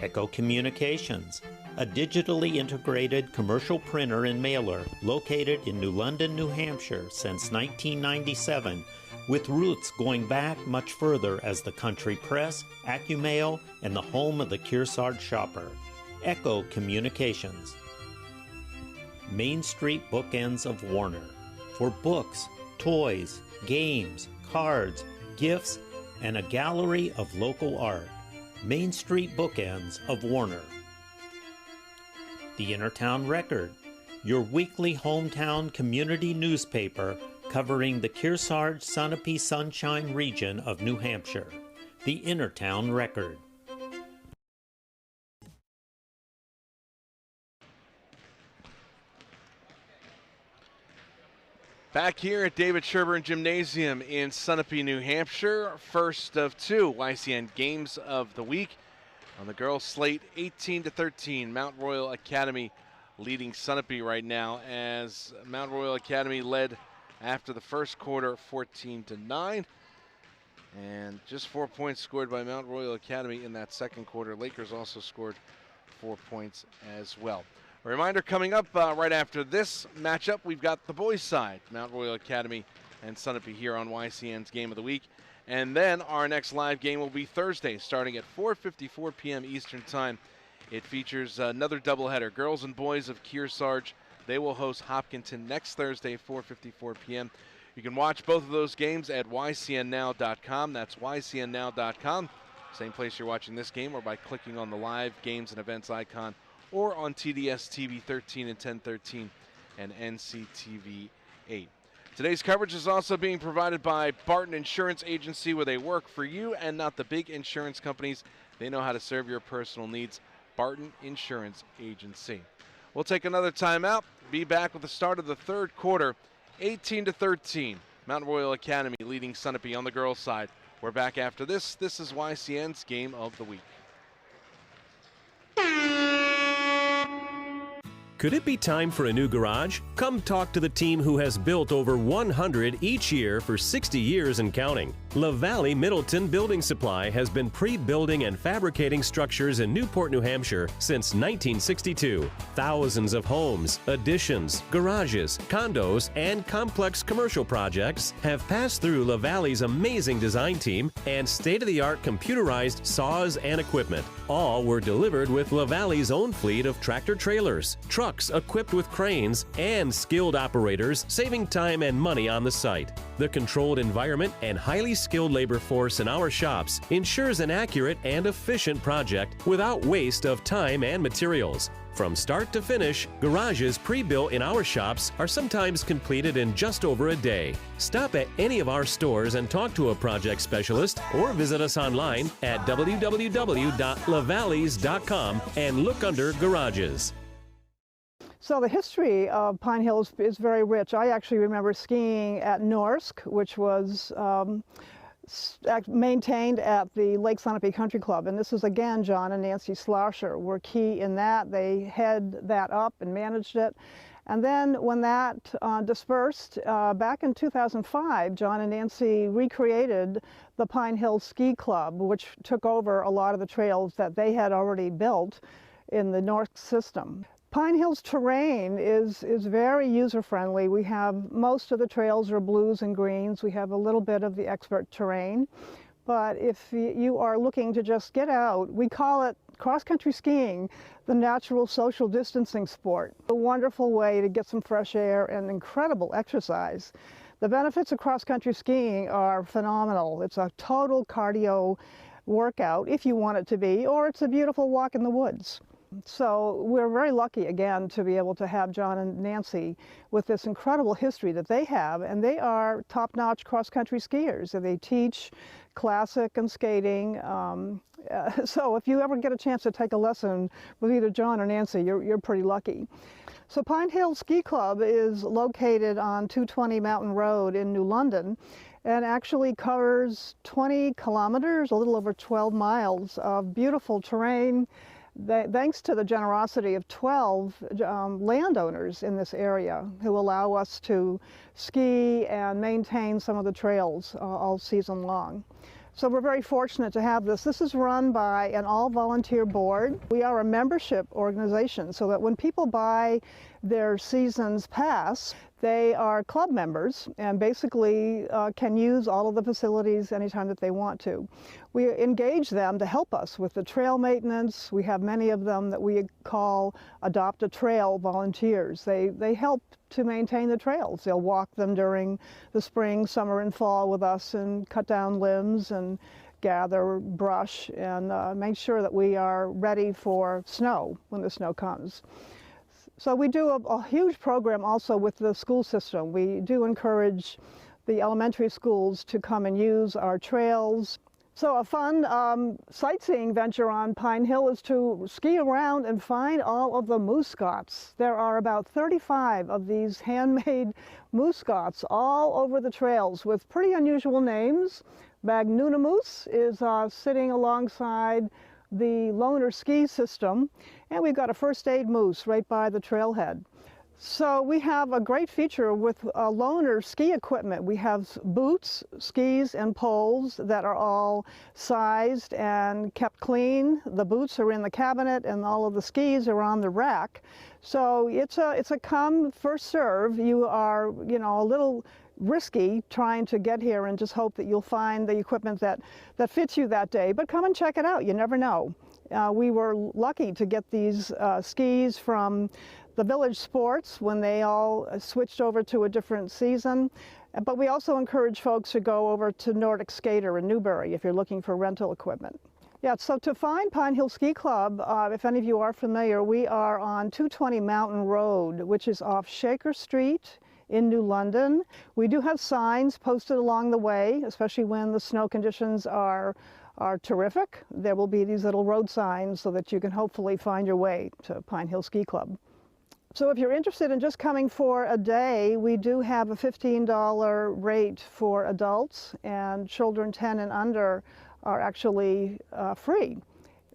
Echo Communications, a digitally integrated commercial printer and mailer located in New London, New Hampshire since 1997, with roots going back much further as the country press, AccuMail, and the home of the Kearsarge shopper. Echo Communications. Main Street Bookends of Warner, for books, toys, games, cards, gifts, and a gallery of local art. Main Street Bookends of Warner. The Innertown Record, your weekly hometown community newspaper covering the Kearsarge Sunapee Sunshine region of New Hampshire. The Innertown Record. Back here at David Sherburne Gymnasium in Sunapee, New Hampshire. First of 2 YCN Games of the Week. On the girls' slate, 18-13, Mount Royal Academy leading Sunapee right now, as Mount Royal Academy led after the first quarter, 14-9. And just 4 points scored by Mount Royal Academy in that second quarter. Lakers also scored 4 points as well. A reminder coming up right after this matchup, we've got the boys' side, Mount Royal Academy and Sunapee here on YCN's Game of the Week. And then our next live game will be Thursday, starting at 4:54 p.m. Eastern Time. It features another doubleheader. Girls and boys of Kearsarge, they will host Hopkinton next Thursday, 4:54 p.m. You can watch both of those games at ycnnow.com. That's ycnnow.com. Same place you're watching this game, or by clicking on the live games and events icon, or on TDS TV 13 and 1013 and NCTV 8. Today's coverage is also being provided by Barton Insurance Agency, where they work for you and not the big insurance companies. They know how to serve your personal needs. Barton Insurance Agency. We'll take another timeout. Be back with the start of the third quarter. 18-13, Mount Royal Academy leading Sunapee on the girls' side. We're back after this. This is YCN's Game of the Week. Could it be time for a new garage? Come talk to the team who has built over 100 each year for 60 years and counting. La Valley Middleton Building Supply has been pre-building and fabricating structures in Newport, New Hampshire since 1962. Thousands of homes, additions, garages, condos, and complex commercial projects have passed through La Valley's amazing design team and state-of-the-art computerized saws and equipment. All were delivered with La Valley's own fleet of tractor-trailers, trucks equipped with cranes, and skilled operators, saving time and money on the site. The controlled environment and highly skilled labor force in our shops ensures an accurate and efficient project without waste of time and materials. From start to finish, garages pre-built in our shops are sometimes completed in just over a day. Stop at any of our stores and talk to a project specialist, or visit us online at www.lavalleys.com and look under garages. So the history of Pine Hill is very rich. I actually remember skiing at Norsk, which was maintained at the Lake Sunapee Country Club. And this is, again, John and Nancy Slasher were key in that. They head that up and managed it. And then when that dispersed, back in 2005, John and Nancy recreated the Pine Hill Ski Club, which took over a lot of the trails that they had already built in the Norsk system. Pine Hill's terrain is very user-friendly. We have most of the trails are blues and greens. We have a little bit of the expert terrain. But if you are looking to just get out, we call it cross-country skiing, the natural social distancing sport. A wonderful way to get some fresh air and incredible exercise. The benefits of cross-country skiing are phenomenal. It's a total cardio workout, if you want it to be, or it's a beautiful walk in the woods. So we're very lucky, again, to be able to have John and Nancy with this incredible history that they have, and they are top-notch cross-country skiers. They teach classic and skating. So if you ever get a chance to take a lesson with either John or Nancy, you're pretty lucky. So Pine Hill Ski Club is located on 220 Mountain Road in New London, and actually covers 20 kilometers, a little over 12 miles of beautiful terrain. Thanks to the generosity of 12 landowners in this area who allow us to ski and maintain some of the trails all season long. So we're very fortunate to have this. This is run by an all-volunteer board. We are a membership organization, so that when people buy their season's pass, they are club members and basically can use all of the facilities anytime that they want to. We engage them to help us with the trail maintenance. We have many of them that we call Adopt a Trail volunteers. They help to maintain the trails. They'll walk them during the spring, summer, and fall with us and cut down limbs and gather brush and make sure that we are ready for snow when the snow comes. So we do a huge program also with the school system. We do encourage the elementary schools to come and use our trails. So a fun sightseeing venture on Pine Hill is to ski around and find all of the moose-scots. There are about 35 of these handmade moose-scots all over the trails with pretty unusual names. Magnuna Moose is sitting alongside the loaner ski system, and we've got a first aid moose right by the trailhead. So we have a great feature with loaner ski equipment. We have boots, skis, and poles that are all sized and kept clean. The boots are in the cabinet and all of the skis are on the rack. So it's a come first serve. You are, a little risky trying to get here and just hope that you'll find the equipment that fits you that day. But come and check it out. You never know. We were lucky to get these skis from the Village Sports when they all switched over to a different season. But we also encourage folks to go over to Nordic Skater in Newbury if you're looking for rental equipment. Yeah, so to find Pine Hill Ski Club, if any of you are familiar, we are on 220 Mountain Road, which is off Shaker Street in New London. We do have signs posted along the way, especially when the snow conditions are terrific. There will be these little road signs so that you can hopefully find your way to Pine Hill Ski Club. So if you're interested in just coming for a day, we do have a $15 rate for adults, and children 10 and under are actually free.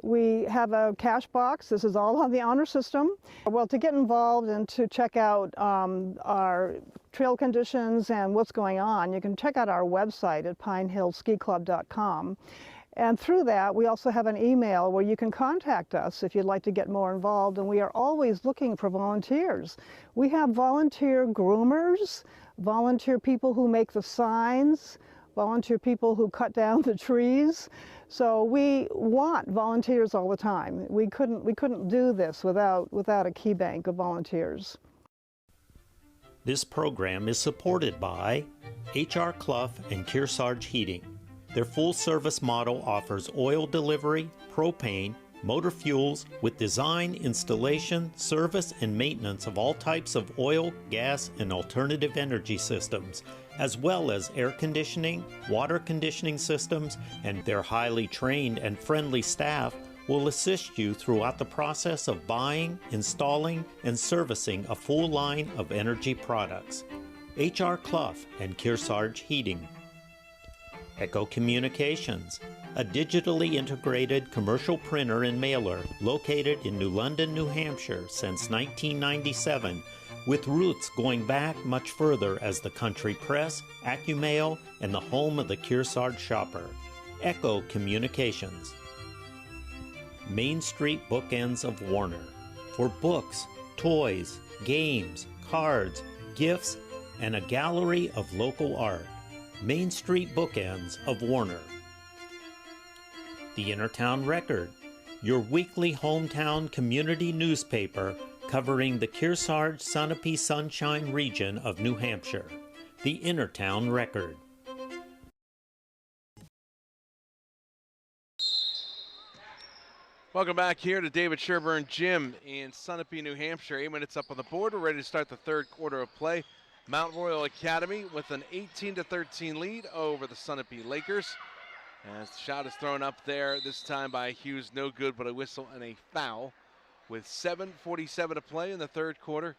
We have a cash box. This is all on the honor system. Well, to get involved and to check out our trail conditions and what's going on, you can check out our website at pinehillskiclub.com. And through that, we also have an email where you can contact us if you'd like to get more involved, and we are always looking for volunteers. We have volunteer groomers, volunteer people who make the signs, volunteer people who cut down the trees. So we want volunteers all the time. We couldn't do this without a key bank of volunteers. This program is supported by H.R. Clough and Kearsarge Heating. Their full-service model offers oil delivery, propane, motor fuels with design, installation, service, and maintenance of all types of oil, gas, and alternative energy systems, as well as air conditioning, water conditioning systems, and their highly trained and friendly staff will assist you throughout the process of buying, installing, and servicing a full line of energy products. H.R. Clough and Kearsarge Heating. Echo Communications, a digitally integrated commercial printer and mailer located in New London, New Hampshire since 1997, with roots going back much further as the country press, AccuMail, and the home of the Kearsarge shopper. Echo Communications. Main Street Bookends of Warner, for books, toys, games, cards, gifts, and a gallery of local art. Main Street Bookends of Warner. The Innertown Record, your weekly hometown community newspaper covering the Kearsarge Sunapee Sunshine region of New Hampshire. The Innertown Record. Welcome back here to David Sherburne Gym in Sunapee, New Hampshire. 8 minutes up on the board. We're ready to start the third quarter of play. Mount Royal Academy with an 18-13 lead over the Sunapee Lakers. As the shot is thrown up there, this time by Hughes, no good, but a whistle and a foul. With 7:47 to play in the third quarter,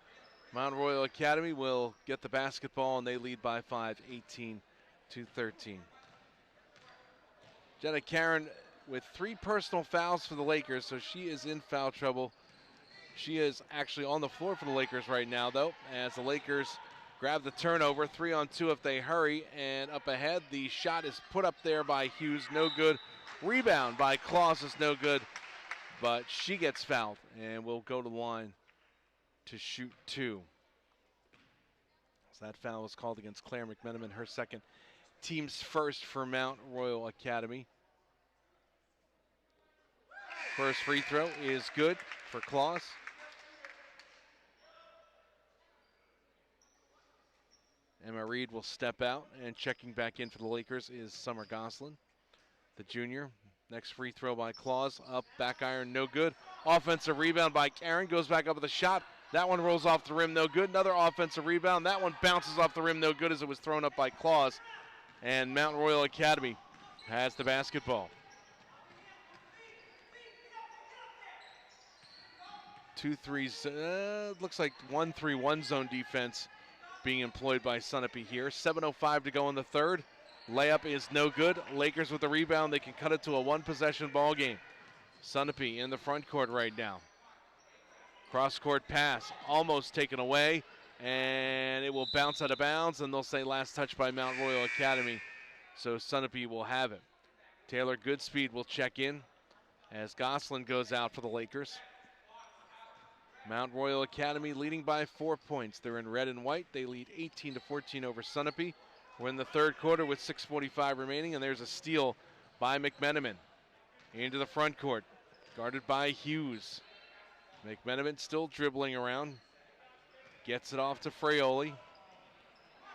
Mount Royal Academy will get the basketball, and they lead by 5, 18-13. Jenna Karen with 3 personal fouls for the Lakers, so she is in foul trouble. She is actually on the floor for the Lakers right now, though, as the Lakers grab the turnover, 3-on-2 if they hurry, and up ahead, the shot is put up there by Hughes, no good. Rebound by Claus is no good, but she gets fouled and will go to the line to shoot 2. So that foul was called against Claire McMenamin, her second, team's first for Mount Royal Academy. First free throw is good for Claus. Emma Reed will step out, and checking back in for the Lakers is Summer Goslin, the junior. Next free throw by Claus, up, back iron, no good. Offensive rebound by Karen, goes back up with a shot. That one rolls off the rim, no good. Another offensive rebound. That one bounces off the rim, no good, as it was thrown up by Claus. And Mount Royal Academy has the basketball. 2-3, looks like 1-3-1 zone defense being employed by Sunapee here. 7:05 to go in the third. Layup is no good. Lakers with the rebound. They can cut it to a one-possession ball game. Sunapee in the front court right now. Cross-court pass, almost taken away, and it will bounce out of bounds, and they'll say last touch by Mount Royal Academy. So Sunapee will have it. Taylor Goodspeed will check in as Gosselin goes out for the Lakers. Mount Royal Academy leading by 4 points. They're in red and white. They lead 18-14 over Sunapee. We're in the third quarter with 6:45 remaining, and there's a steal by McMenamin into the front court, guarded by Hughes. McMenamin still dribbling around, gets it off to Fraioli.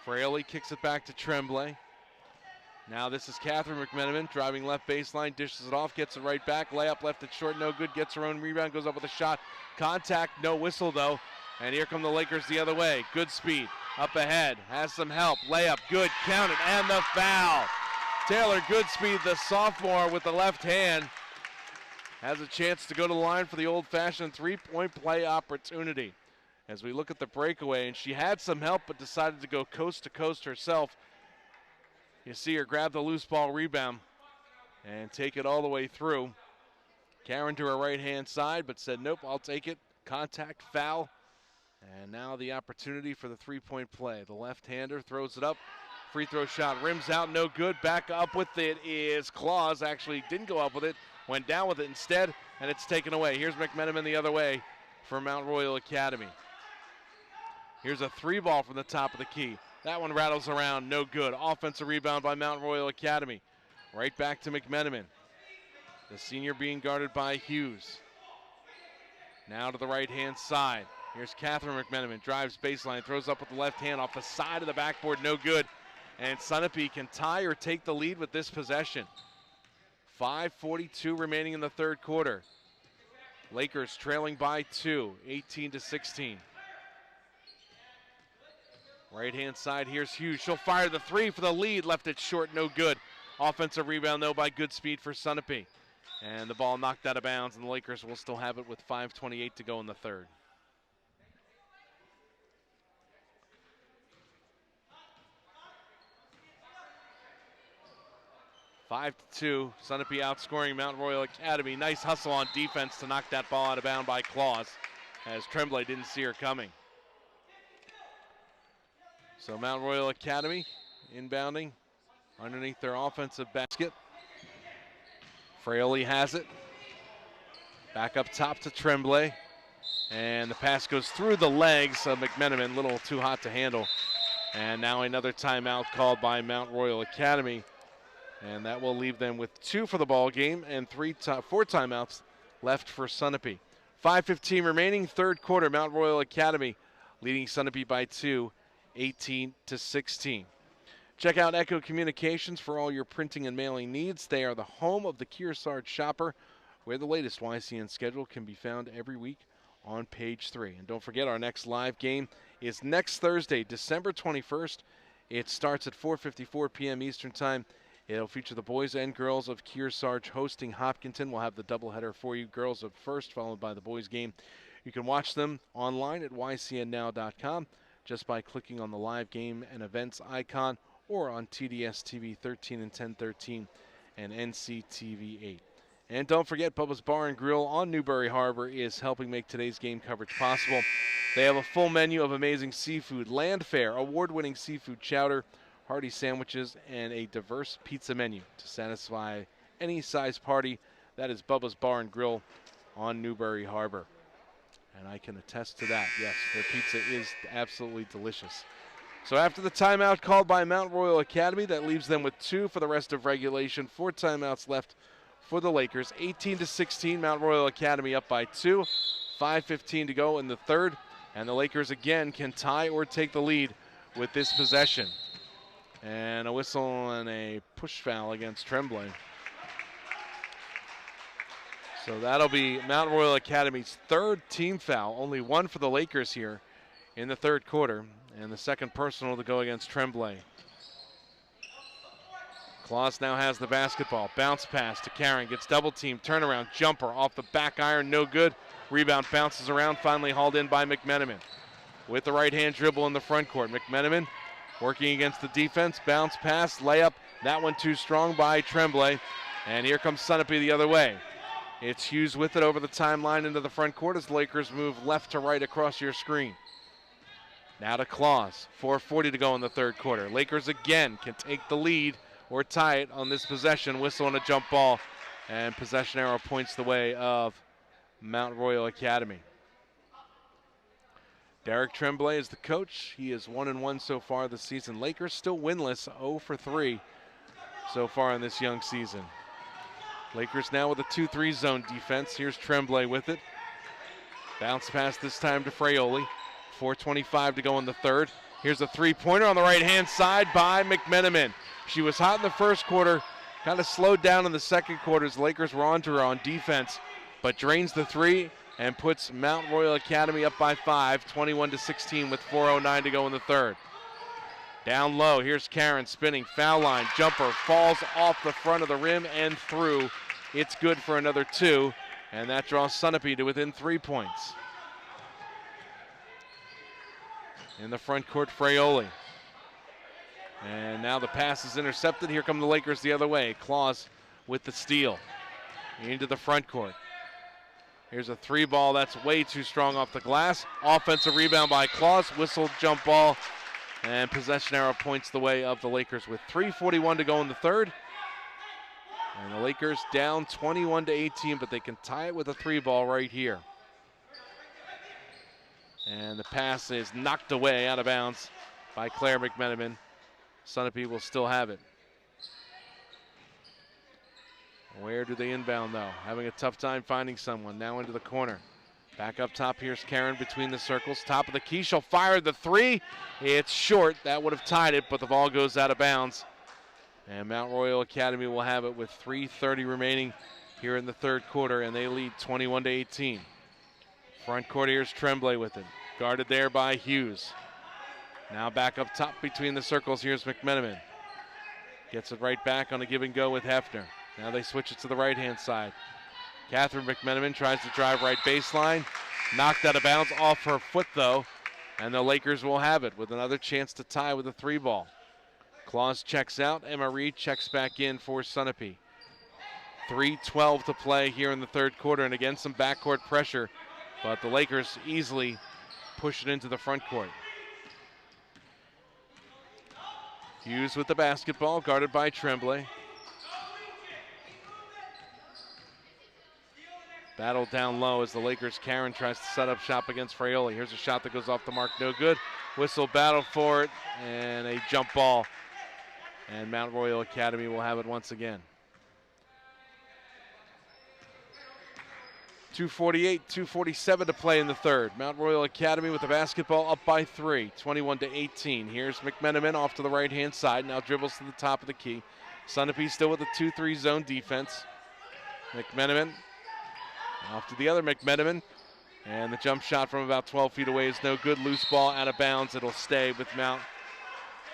Fraioli kicks it back to Tremblay. Now this is Catherine McMenamin driving left baseline, dishes it off, gets it right back. Layup left it short, no good. Gets her own rebound, goes up with a shot. Contact, no whistle though. And here come the Lakers the other way. Goodspeed up ahead, has some help. Layup, good, count it, and the foul. Taylor Goodspeed, the sophomore, with the left hand, has a chance to go to the line for the old-fashioned three-point play opportunity. As we look at the breakaway, and she had some help but decided to go coast to coast herself. You see her grab the loose ball rebound and take it all the way through. Karen to her right-hand side, but said, nope, I'll take it. Contact, foul. And now the opportunity for the three-point play. The left-hander throws it up. Free throw shot rims out, no good. Back up with it is Claus. Actually didn't go up with it, went down with it instead, and it's taken away. Here's McMenamin the other way for Mount Royal Academy. Here's a three ball from the top of the key. That one rattles around, no good. Offensive rebound by Mount Royal Academy. Right back to McMenamin. The senior being guarded by Hughes. Now to the right-hand side. Here's Catherine McMenamin, drives baseline, throws up with the left hand off the side of the backboard, no good. And Sunapee can tie or take the lead with this possession. 5:42 remaining in the third quarter. Lakers trailing by 2, 18-16. Right-hand side, here's Hughes. She'll fire the three for the lead, left it short, no good. Offensive rebound, though, by Goodspeed for Sunapee. And the ball knocked out of bounds, and the Lakers will still have it with 5:28 to go in the third. 5-2, Sunapee outscoring Mount Royal Academy. Nice hustle on defense to knock that ball out of bounds by Claus, as Tremblay didn't see her coming. So Mount Royal Academy inbounding underneath their offensive basket. Fraioli has it. Back up top to Tremblay. And the pass goes through the legs of McMenamin, a little too hot to handle. And now another timeout called by Mount Royal Academy. And that will leave them with 2 for the ball game and 4 timeouts left for Sunapee. 5:15 remaining, third quarter. Mount Royal Academy leading Sunapee by 2, 18-16. Check out Echo Communications for all your printing and mailing needs. They are the home of the Kearsarge Shopper, where the latest YCN schedule can be found every week on page 3. And don't forget, our next live game is next Thursday, December 21st. It starts at 4:54 p.m. Eastern Time. It'll feature the boys and girls of Kearsarge hosting Hopkinton. We'll have the doubleheader for you. Girls up first, followed by the boys game. You can watch them online at ycnnow.com just by clicking on the live game and events icon, or on TDS TV 13 and 1013 and NCTV 8. And don't forget, Bubba's Bar and Grill on Newberry Harbor is helping make today's game coverage possible. They have a full menu of amazing seafood, land fare, award-winning seafood chowder, hearty sandwiches, and a diverse pizza menu to satisfy any size party. That is Bubba's Bar and Grill on Newberry Harbor. And I can attest to that. Yes, their pizza is absolutely delicious. So after the timeout called by Mount Royal Academy, that leaves them with 2 for the rest of regulation. 4 timeouts left for the Lakers. 18-16, Mount Royal Academy up by 2. 5:15 to go in the third. And the Lakers again can tie or take the lead with this possession. And a whistle and a push foul against Tremblay. So that'll be Mount Royal Academy's 3rd team foul. Only 1 for the Lakers here in the third quarter. And the 2nd personal to go against Tremblay. Claus now has the basketball. Bounce pass to Karen. Gets double teamed. Turnaround jumper off the back iron. No good. Rebound bounces around. Finally hauled in by McMenamin. With the right hand dribble in the front court. McMenamin working against the defense. Bounce pass. Layup. That one too strong by Tremblay. And here comes Sunapee the other way. It's Hughes with it over the timeline into the front court as the Lakers move left to right across your screen. Now to Claus. 4:40 to go in the third quarter. Lakers again can take the lead or tie it on this possession. Whistle on a jump ball, and possession arrow points the way of Mount Royal Academy. Derek Tremblay is the coach. He is 1-1 so far this season. Lakers still winless, 0 for 3 so far in this young season. Lakers now with a 2-3 zone defense. Here's Tremblay with it. Bounce pass this time to Fraioli. 4:25 to go in the third. Here's a three-pointer on the right-hand side by McMenamin. She was hot in the first quarter, kind of slowed down in the second quarter as the Lakers were onto her on defense, but drains the three and puts Mount Royal Academy up by 5, 21-16 with 4:09 to go in the third. Down low, here's Karen spinning, foul line, jumper, falls off the front of the rim and through. It's good for another 2, and that draws Sunapee to within 3 points. In the front court, Fraioli. And now the pass is intercepted. Here come the Lakers the other way. Claus with the steal. Into the front court. Here's a three ball that's way too strong off the glass. Offensive rebound by Claus. Whistled jump ball. And possession arrow points the way of the Lakers with 3:41 to go in the third. And the Lakers down 21-18, but they can tie it with a three ball right here. And the pass is knocked away out of bounds by Claire McMenamin. Sunapee will still have it. Where do they inbound though? Having a tough time finding someone. Now into the corner. Back up top, here's Karen between the circles. Top of the key, she'll fire the three. It's short, that would have tied it, but the ball goes out of bounds. And Mount Royal Academy will have it with 3:30 remaining here in the third quarter, and they lead 21-18. Front court, here's Tremblay with it. Guarded there by Hughes. Now back up top between the circles, here's McMenamin. Gets it right back on a give and go with Hefner. Now they switch it to the right-hand side. Catherine McMenamin tries to drive right baseline. Knocked out of bounds off her foot though, and the Lakers will have it with another chance to tie with a three ball. Claus checks out. Emma Reed checks back in for Sunapee. 3:12 to play here in the third quarter, and again some backcourt pressure, but the Lakers easily push it into the front court. Hughes with the basketball, guarded by Tremblay. Battle down low as the Lakers' Karen tries to set up shop against Fraioli. Here's a shot that goes off the mark, no good. Whistle, battle for it, and a jump ball. And Mount Royal Academy will have it once again. 2:48, 2:47 to play in the third. Mount Royal Academy with the basketball up by 3, 21-18. Here's McMenamin off to the right-hand side, now dribbles to the top of the key. Sunapee still with a 2-3 zone defense. McMenamin off to the other McMenamin, and the jump shot from about 12 feet away is no good. Loose ball out of bounds. It'll stay with Mount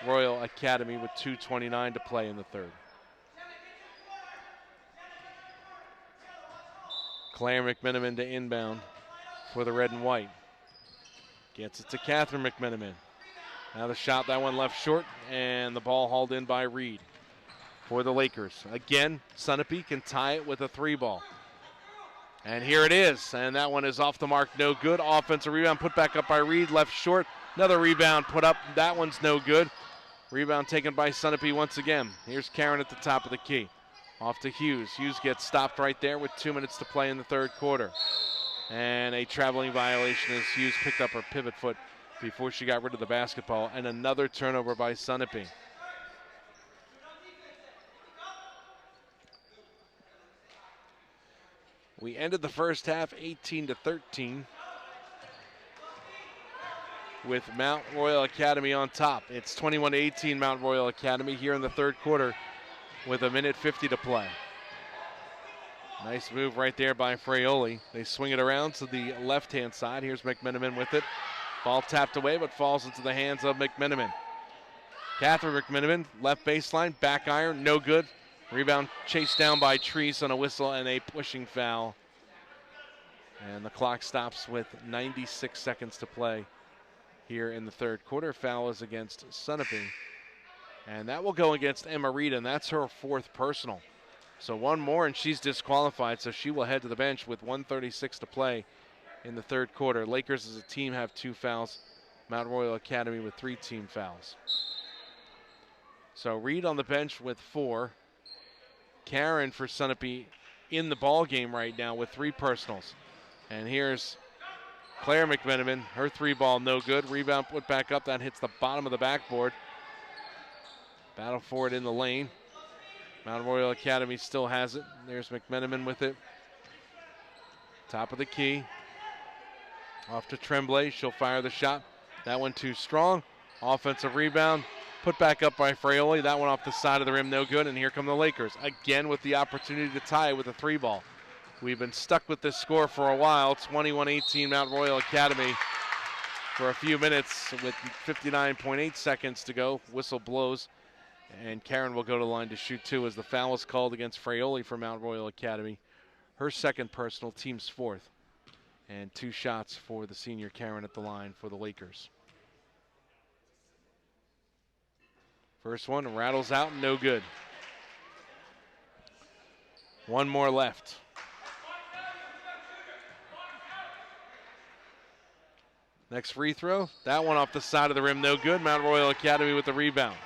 Royal Academy with 2:29 to play in the third. Claire McMenamin to inbound for the red and white. Gets it to Catherine McMenamin. Now the shot, that one left short, and the ball hauled in by Reed for the Lakers. Again, Sunapee can tie it with a three ball. And here it is, and that one is off the mark, no good. Offensive rebound put back up by Reed, left short. Another rebound put up, that one's no good. Rebound taken by Sunapee once again. Here's Karen at the top of the key. Off to Hughes. Hughes gets stopped right there with 2 minutes to play in the third quarter. And a traveling violation as Hughes picked up her pivot foot before she got rid of the basketball. And another turnover by Sunapee. We ended the first half 18-13 with Mount Royal Academy on top. It's 21-18 Mount Royal Academy here in the third quarter with 1:50 to play. Nice move right there by Fraioli. They swing it around to the left-hand side. Here's McMenamin with it. Ball tapped away, but falls into the hands of McMenamin. Catherine McMenamin, left baseline, back iron, no good. Rebound chased down by Treese on a whistle and a pushing foul. And the clock stops with 96 seconds to play here in the third quarter. Foul is against Sunapee. And that will go against Emma Reed, and that's her fourth personal. So one more and she's disqualified, so she will head to the bench with 1:36 to play in the third quarter. Lakers as a team have 2 fouls. Mount Royal Academy with 3 team fouls. So Reed on the bench with 4. Karen for Sunapee in the ball game right now with 3 personals. And here's Claire McMenamin, her 3-ball no good. Rebound put back up, that hits the bottom of the backboard. Battle for it in the lane. Mount Royal Academy still has it. There's McMenamin with it. Top of the key. Off to Tremblay, she'll fire the shot. That one too strong. Offensive rebound, put back up by Fraioli. That one off the side of the rim, no good. And here come the Lakers, again with the opportunity to tie it with a 3-ball. We've been stuck with this score for a while. 21-18 Mount Royal Academy for a few minutes with 59.8 seconds to go. Whistle blows, and Karen will go to the line to shoot 2 as the foul is called against Fraioli for Mount Royal Academy. Her 2nd personal, team's 4th. And 2 shots for the senior Karen at the line for the Lakers. First one rattles out, no good. 1 more left. Next free throw, that one off the side of the rim, no good. Mount Royal Academy with the rebound.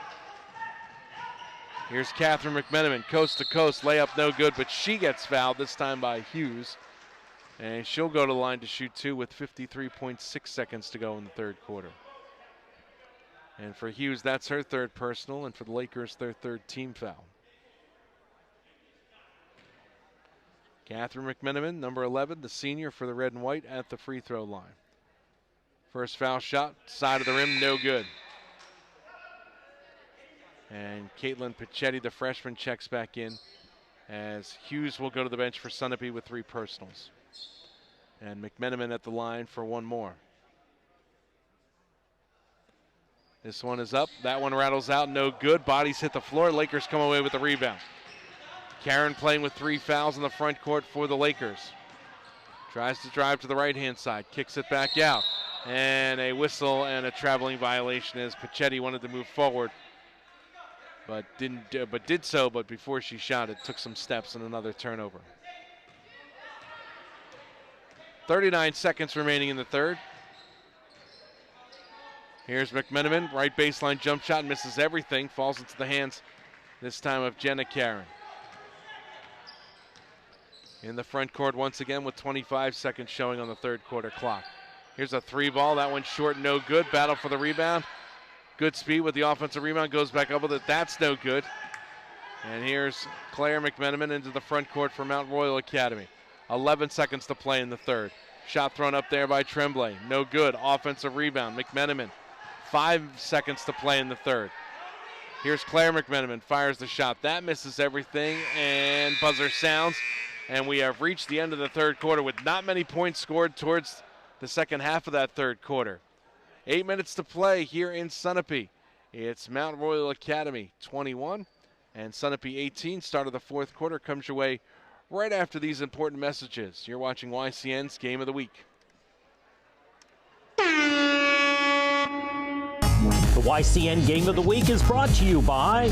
Here's Catherine McMenamin, coast to coast, layup no good, but she gets fouled, this time by Hughes. And she'll go to the line to shoot 2 with 53.6 seconds to go in the third quarter. And for Hughes, that's her 3rd personal, and for the Lakers, their 3rd team foul. Catherine McMenamin, number 11, the senior for the red and white, at the free throw line. First foul shot, side of the rim, no good. And Caitlin Pichetti, the freshman, checks back in as Hughes will go to the bench for Sunapee with 3 personals. And McMenamin at the line for 1 more. This one is up. That one rattles out, no good. Bodies hit the floor. Lakers come away with the rebound. Karen playing with 3 fouls in the front court for the Lakers. Tries to drive to the right-hand side, kicks it back out. And a whistle and a traveling violation as Pichetti wanted to move forward, but did so, but before she shot it, took some steps and another turnover. 39 seconds remaining in the third. Here's McMenamin, right baseline jump shot, misses everything, falls into the hands this time of Jenna Karen. In the front court once again with 25 seconds showing on the third quarter clock. Here's a 3-ball, that one short, no good. Battle for the rebound. Good speed with the offensive rebound, goes back up with it, that's no good. And here's Claire McMenamin into the front court for Mount Royal Academy. 11 seconds to play in the third. Shot thrown up there by Tremblay, no good. Offensive rebound, McMenamin. 5 seconds to play in the third. Here's Claire McMenamin, fires the shot. That misses everything, and buzzer sounds. And we have reached the end of the third quarter with not many points scored towards the second half of that third quarter. 8 minutes to play here in Sunapee. It's Mount Royal Academy 21 and Sunapee 18. Start of the fourth quarter comes your way right after these important messages. You're watching YCN's Game of the Week. The YCN Game of the Week is brought to you by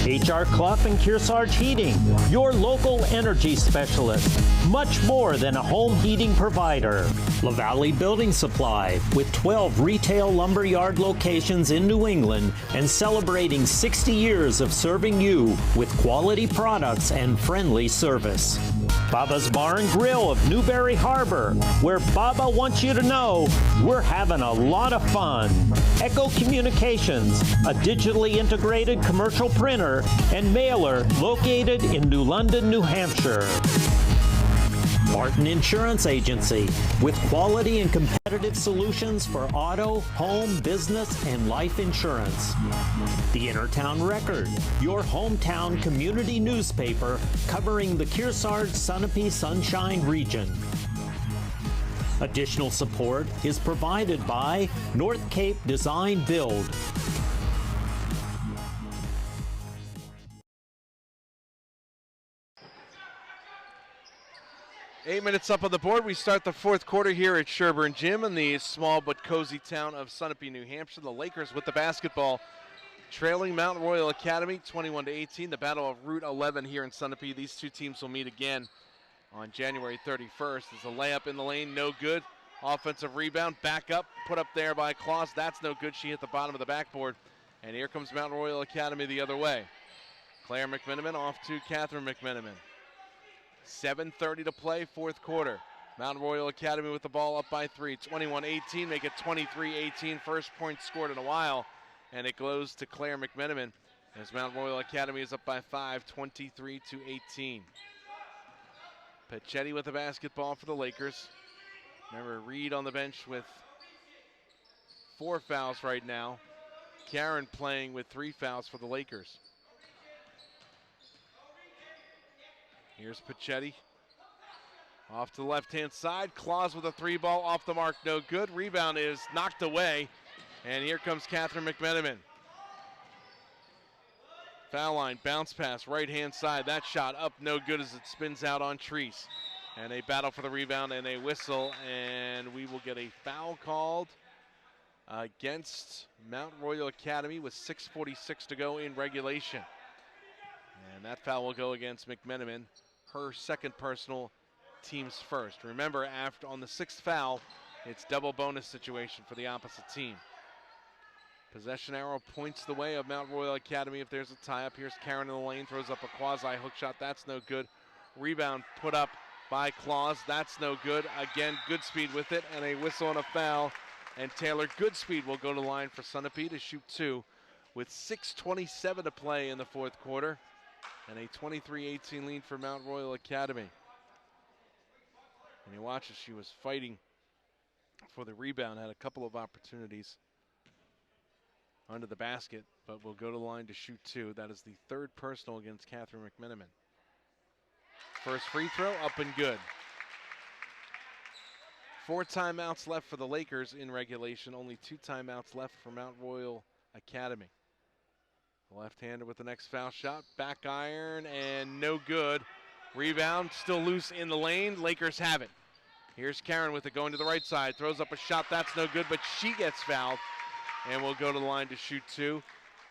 HR Clough and Kearsarge Heating, your local energy specialist. Much more than a home heating provider. LaValle Building Supply, with 12 retail lumberyard locations in New England and celebrating 60 years of serving you with quality products and friendly service. Baba's Bar and Grill of Newberry Harbor, where Baba wants you to know we're having a lot of fun. Echo Communications, a digitally integrated commercial printer and mailer located in New London, New Hampshire. Martin Insurance Agency, with quality and competitive solutions for auto, home, business, and life insurance. The Intertown Record, your hometown community newspaper covering the Kearsarge Sunapee Sunshine region. Additional support is provided by North Cape Design Build. 8 minutes up on the board. We start the fourth quarter here at Sherburne Gym in the small but cozy town of Sunapee, New Hampshire. The Lakers with the basketball trailing Mount Royal Academy 21-18. The Battle of Route 11 here in Sunapee. These two teams will meet again on January 31st. There's a layup in the lane, no good. Offensive rebound, back up, put up there by Claus. That's no good. She hit the bottom of the backboard. And here comes Mount Royal Academy the other way. Claire McMenamin off to Catherine McMenamin. 7:30 to play, fourth quarter. Mount Royal Academy with the ball up by 3. 21-18, make it 23-18. First point scored in a while. And it goes to Claire McMenamin as Mount Royal Academy is up by 5, 23-18. Pachetti with the basketball for the Lakers. Remember, Reed on the bench with 4 fouls right now. Karen playing with 3 fouls for the Lakers. Here's Pachetti. Off to the left-hand side. Claus with a 3-ball off the mark, no good. Rebound is knocked away. And here comes Catherine McMenamin. Foul line, bounce pass, right-hand side. That shot up, no good as it spins out on Treese. And a battle for the rebound and a whistle, and we will get a foul called against Mount Royal Academy with 6:46 to go in regulation. And that foul will go against McMenamin, her second personal, team's first. Remember, after on the 6th foul, it's double bonus situation for the opposite team. Possession arrow points the way of Mount Royal Academy if there's a tie-up. Here's Karen in the lane, throws up a quasi-hook shot. That's no good. Rebound put up by Claus. That's no good. Again, Goodspeed with it, and a whistle and a foul. And Taylor Goodspeed will go to the line for Sunapee to shoot 2 with 6:27 to play in the fourth quarter. And a 23-18 lead for Mount Royal Academy. And you watch as she was fighting for the rebound, had a couple of opportunities under the basket, but will go to the line to shoot 2. That is the 3rd personal against Catherine McMenamin. First free throw, up and good. 4 timeouts left for the Lakers in regulation, only 2 timeouts left for Mount Royal Academy. The left-hander with the next foul shot, back iron, and no good. Rebound, still loose in the lane, Lakers have it. Here's Karen with it going to the right side, throws up a shot, that's no good, but she gets fouled. And will go to the line to shoot 2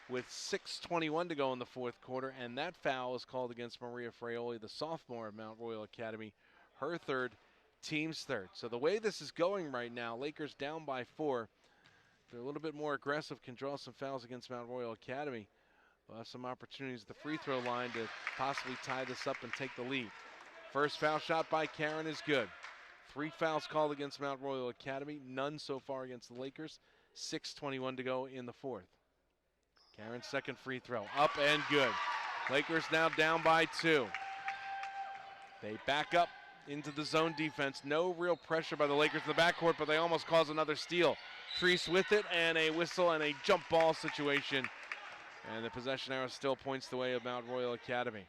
with 6:21 to go in the fourth quarter. And that foul is called against Maria Fraioli, the sophomore of Mount Royal Academy, her 3rd, team's 3rd. So the way this is going right now, Lakers down by 4. They're a little bit more aggressive, can draw some fouls against Mount Royal Academy. They'll have some opportunities at the free throw line to possibly tie this up and take the lead. First foul shot by Karen is good. 3 fouls called against Mount Royal Academy, none so far against the Lakers. 6:21 to go in the fourth. Karen's second free throw, up and good. Lakers now down by 2. They back up into the zone defense. No real pressure by the Lakers in the backcourt, but they almost cause another steal. Treese with it, and a whistle and a jump ball situation. And the possession arrow still points the way of Mount Royal Academy.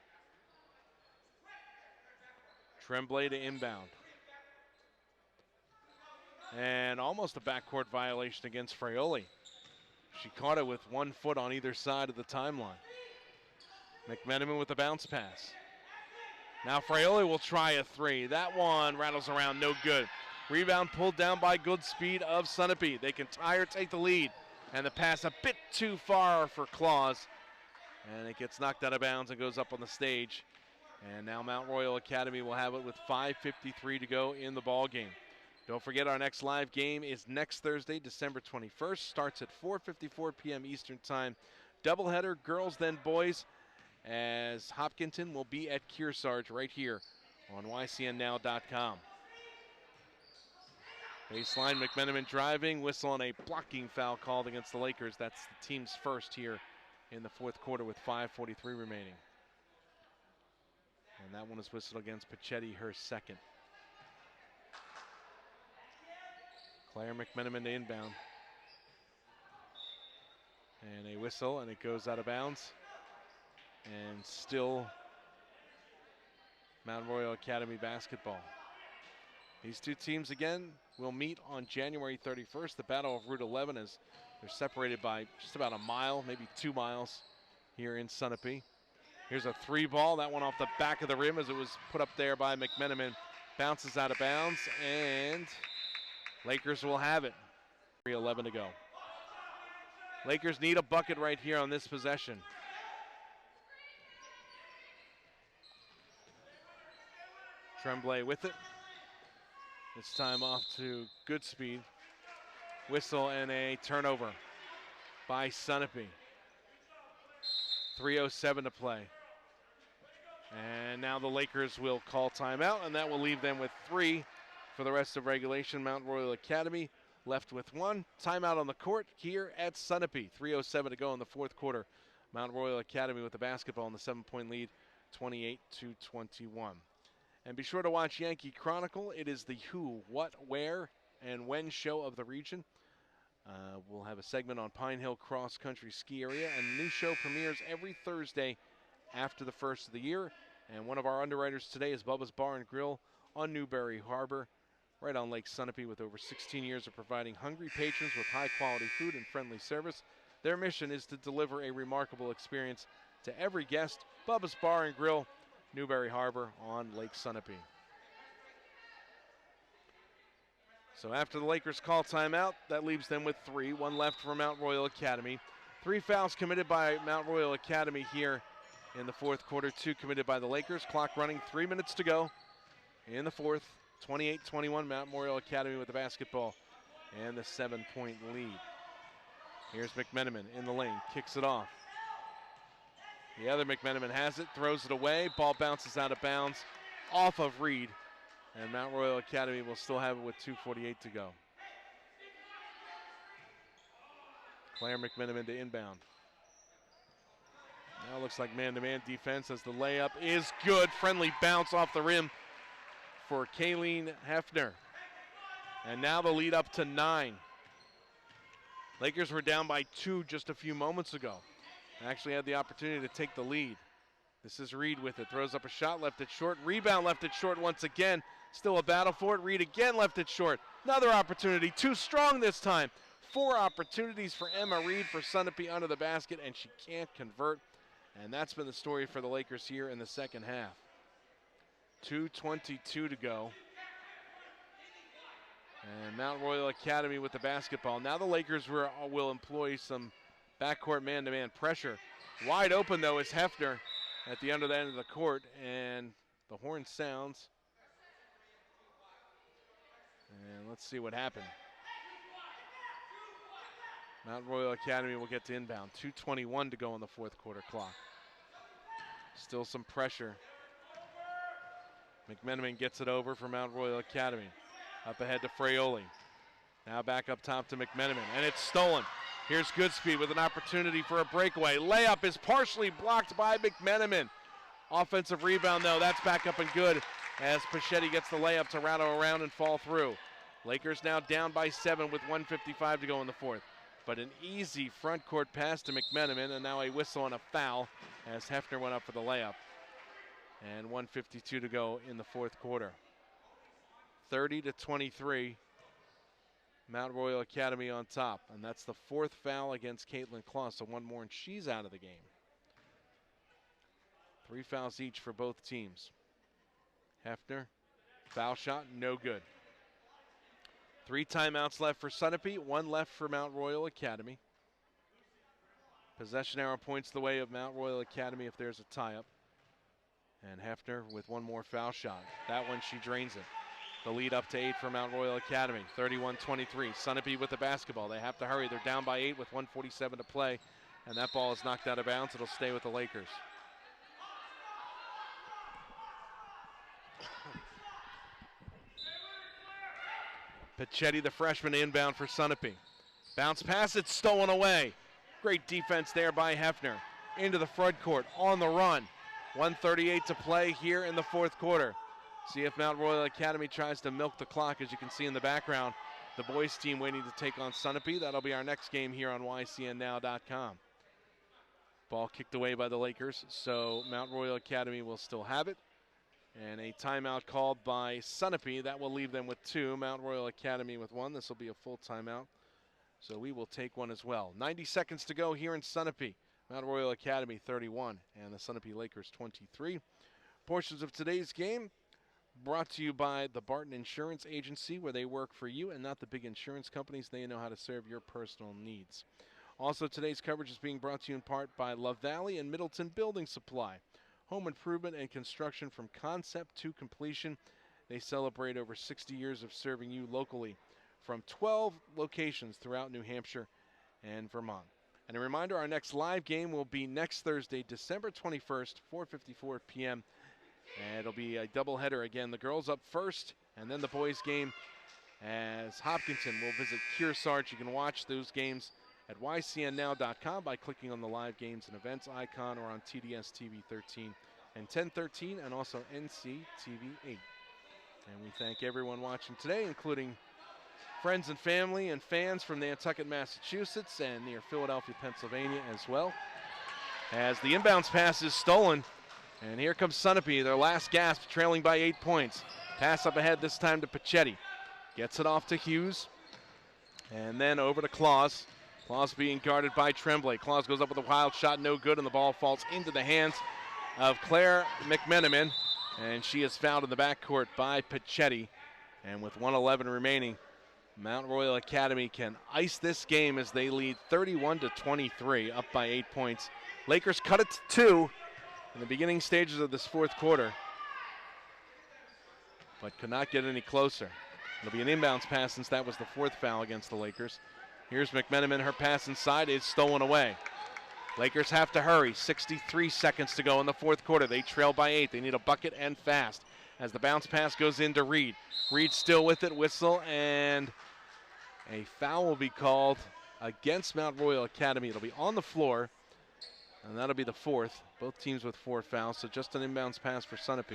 Tremblay to inbound. And almost a backcourt violation against Fraioli. She caught it with 1 foot on either side of the timeline. McMenamin with the bounce pass. Now Fraioli will try a 3. That one rattles around, no good. Rebound pulled down by Goodspeed of Sunapee. They can tie or take the lead. And the pass a bit too far for Claus. And it gets knocked out of bounds and goes up on the stage. And now Mount Royal Academy will have it with 5:53 to go in the ball game. Don't forget, our next live game is next Thursday, December 21st. Starts at 4:54 p.m. Eastern Time. Doubleheader, girls then boys, as Hopkinton will be at Kearsarge right here on YCNNow.com. Baseline, McMenamin driving, whistle and a blocking foul called against the Lakers. That's the team's first here in the fourth quarter with 5:43 remaining. And that one is whistled against Pachetti, her second. Claire McMenamin to inbound. And a whistle, and it goes out of bounds. And still Mount Royal Academy basketball. These two teams again will meet on January 31st. The Battle of Route 11 is they're separated by just about a mile, maybe 2 miles here in Sunapee. Here's a 3-ball, that one off the back of the rim as it was put up there by McMenamin. Bounces out of bounds, and Lakers will have it. 3:11 to go. Lakers need a bucket right here on this possession. Tremblay with it. This time off to Goodspeed. Whistle and a turnover by Sunapee. 3:07 to play. And now the Lakers will call timeout, and that will leave them with 3 for the rest of regulation. Mount Royal Academy left with 1. Timeout on the court here at Sunapee. 3:07 to go in the fourth quarter. Mount Royal Academy with the basketball in the 7-point lead, 28-21. And be sure to watch Yankee Chronicle. It is the who, what, where, and when show of the region. We'll have a segment on Pine Hill Cross Country Ski Area, and the new show premieres every Thursday after the first of the year. And one of our underwriters today is Bubba's Bar and Grill on Newberry Harbor, right on Lake Sunapee, with over 16 years of providing hungry patrons with high-quality food and friendly service. Their mission is to deliver a remarkable experience to every guest. Bubba's Bar and Grill, Newberry Harbor on Lake Sunapee. So after the Lakers call timeout, that leaves them with 3. 1 left for Mount Royal Academy. 3 fouls committed by Mount Royal Academy here in the fourth quarter. 2 committed by the Lakers. Clock running, 3 minutes to go in the fourth. 28-21, Mount Royal Academy with the basketball and the 7-point lead. Here's McMenamin in the lane, kicks it off. The other McMenamin has it, throws it away. Ball bounces out of bounds off of Reed. And Mount Royal Academy will still have it with 2:48 to go. Claire McMenamin to inbound. Now it looks like man-to-man defense as the layup is good. Friendly bounce off the rim for Kayleen Hefner. And now the lead up to 9. Lakers were down by 2 just a few moments ago. Actually had the opportunity to take the lead. This is Reed with it. Throws up a shot, left it short. Rebound, left it short once again. Still a battle for it. Reed again left it short. Another opportunity. Too strong this time. 4 opportunities for Emma Reed for Sunapee under the basket, and she can't convert. And that's been the story for the Lakers here in the second half. 2:22 to go. And Mount Royal Academy with the basketball. Now the Lakers will employ some backcourt man-to-man pressure. Wide open, though, is Hefner at the under end of the court, and the horn sounds. And let's see what happened. Mount Royal Academy will get to inbound. 2:21 to go on the fourth quarter clock. Still some pressure. McMenamin gets it over for Mount Royal Academy. Up ahead to Fraioli. Now back up top to McMenamin, and it's stolen. Here's Goodspeed with an opportunity for a breakaway. Layup is partially blocked by McMenamin. Offensive rebound, though, that's back up and good as Pachetti gets the layup to rattle around and fall through. Lakers now down by 7 with 1:55 to go in the fourth. But an easy front court pass to McMenamin, and now a whistle and a foul as Hefner went up for the layup. And 1:52 to go in the fourth quarter. 30-23. Mount Royal Academy on top, and that's the 4th foul against Caitlin Claus, so 1 more and she's out of the game. 3 fouls each for both teams. Hefner, foul shot, no good. 3 timeouts left for Sunapee, 1 left for Mount Royal Academy. Possession arrow points the way of Mount Royal Academy if there's a tie-up. And Hefner with 1 more foul shot. That one, she drains it. The lead up to 8 for Mount Royal Academy, 31-23. Sunapee with the basketball. They have to hurry. They're down by 8 with 1:47 to play, and that ball is knocked out of bounds. It'll stay with the Lakers. Pachetti, the freshman, inbound for Sunapee. Bounce pass, it's stolen away. Great defense there by Hefner. Into the front court, on the run. 1:38 to play here in the fourth quarter. See if Mount Royal Academy tries to milk the clock. As you can see in the background, the boys team waiting to take on Sunapee. That'll be our next game here on YCNNow.com. Ball kicked away by the Lakers, so Mount Royal Academy will still have it. And a timeout called by Sunapee. That will leave them with 2. Mount Royal Academy with 1. This will be a full timeout, so we will take one as well. 90 seconds to go here in Sunapee. Mount Royal Academy 31 and the Sunapee Lakers 23. Portions of today's game brought to you by the Barton Insurance Agency, where they work for you and not the big insurance companies. They know how to serve your personal needs. Also, today's coverage is being brought to you in part by La Valley and Middleton Building Supply. Home improvement and construction from concept to completion. They celebrate over 60 years of serving you locally from 12 locations throughout New Hampshire and Vermont. And a reminder, our next live game will be next Thursday, December 21st, 4:54 p.m. And it'll be a doubleheader again. The girls up first, and then the boys game as Hopkinton will visit Kearsarge. You can watch those games at ycnnow.com by clicking on the live games and events icon or on TDS TV 13 and 1013 and also NCTV 8. And we thank everyone watching today, including friends and family and fans from Nantucket, Massachusetts and near Philadelphia, Pennsylvania as well. As the inbounds pass is stolen, and here comes Sunapee, their last gasp, trailing by 8 points. Pass up ahead this time to Pachetti. Gets it off to Hughes, and then over to Claus. Claus being guarded by Tremblay. Claus goes up with a wild shot, no good, and the ball falls into the hands of Claire McMenamin, and she is fouled in the backcourt by Pachetti. And with 1:11 remaining, Mount Royal Academy can ice this game as they lead 31-23, up by 8 points. Lakers cut it to 2 in the beginning stages of this fourth quarter, but could not get any closer. It'll be an inbounds pass since that was the fourth foul against the Lakers. Here's McMenamin. Her pass inside is stolen away. Lakers have to hurry. 63 seconds to go in the fourth quarter. They trail by 8. They need a bucket and fast as the bounce pass goes into Reed. Reed still with it. Whistle, and a foul will be called against Mount Royal Academy. It'll be on the floor, and that'll be the fourth. Both teams with 4 fouls, so just an inbounds pass for Sunapee.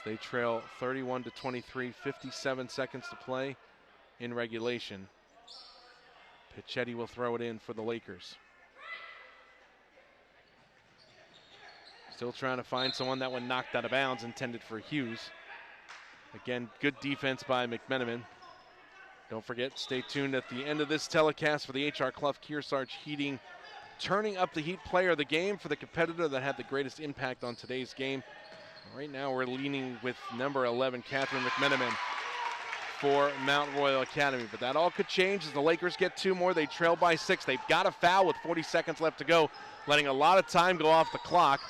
So they trail 31-23, 57 seconds to play in regulation. Pachetti will throw it in for the Lakers. Still trying to find someone. That one knocked out of bounds, intended for Hughes. Again, good defense by McMenamin. Don't forget, stay tuned at the end of this telecast for the H.R. Clough Kearsarge Heating Turning Up the Heat player of the game for the competitor that had the greatest impact on today's game. Right now we're leaning with number 11, Catherine McMenamin, for Mount Royal Academy. But that all could change as the Lakers get 2 more. They trail by 6. They've got a foul with 40 seconds left to go, letting a lot of time go off the clock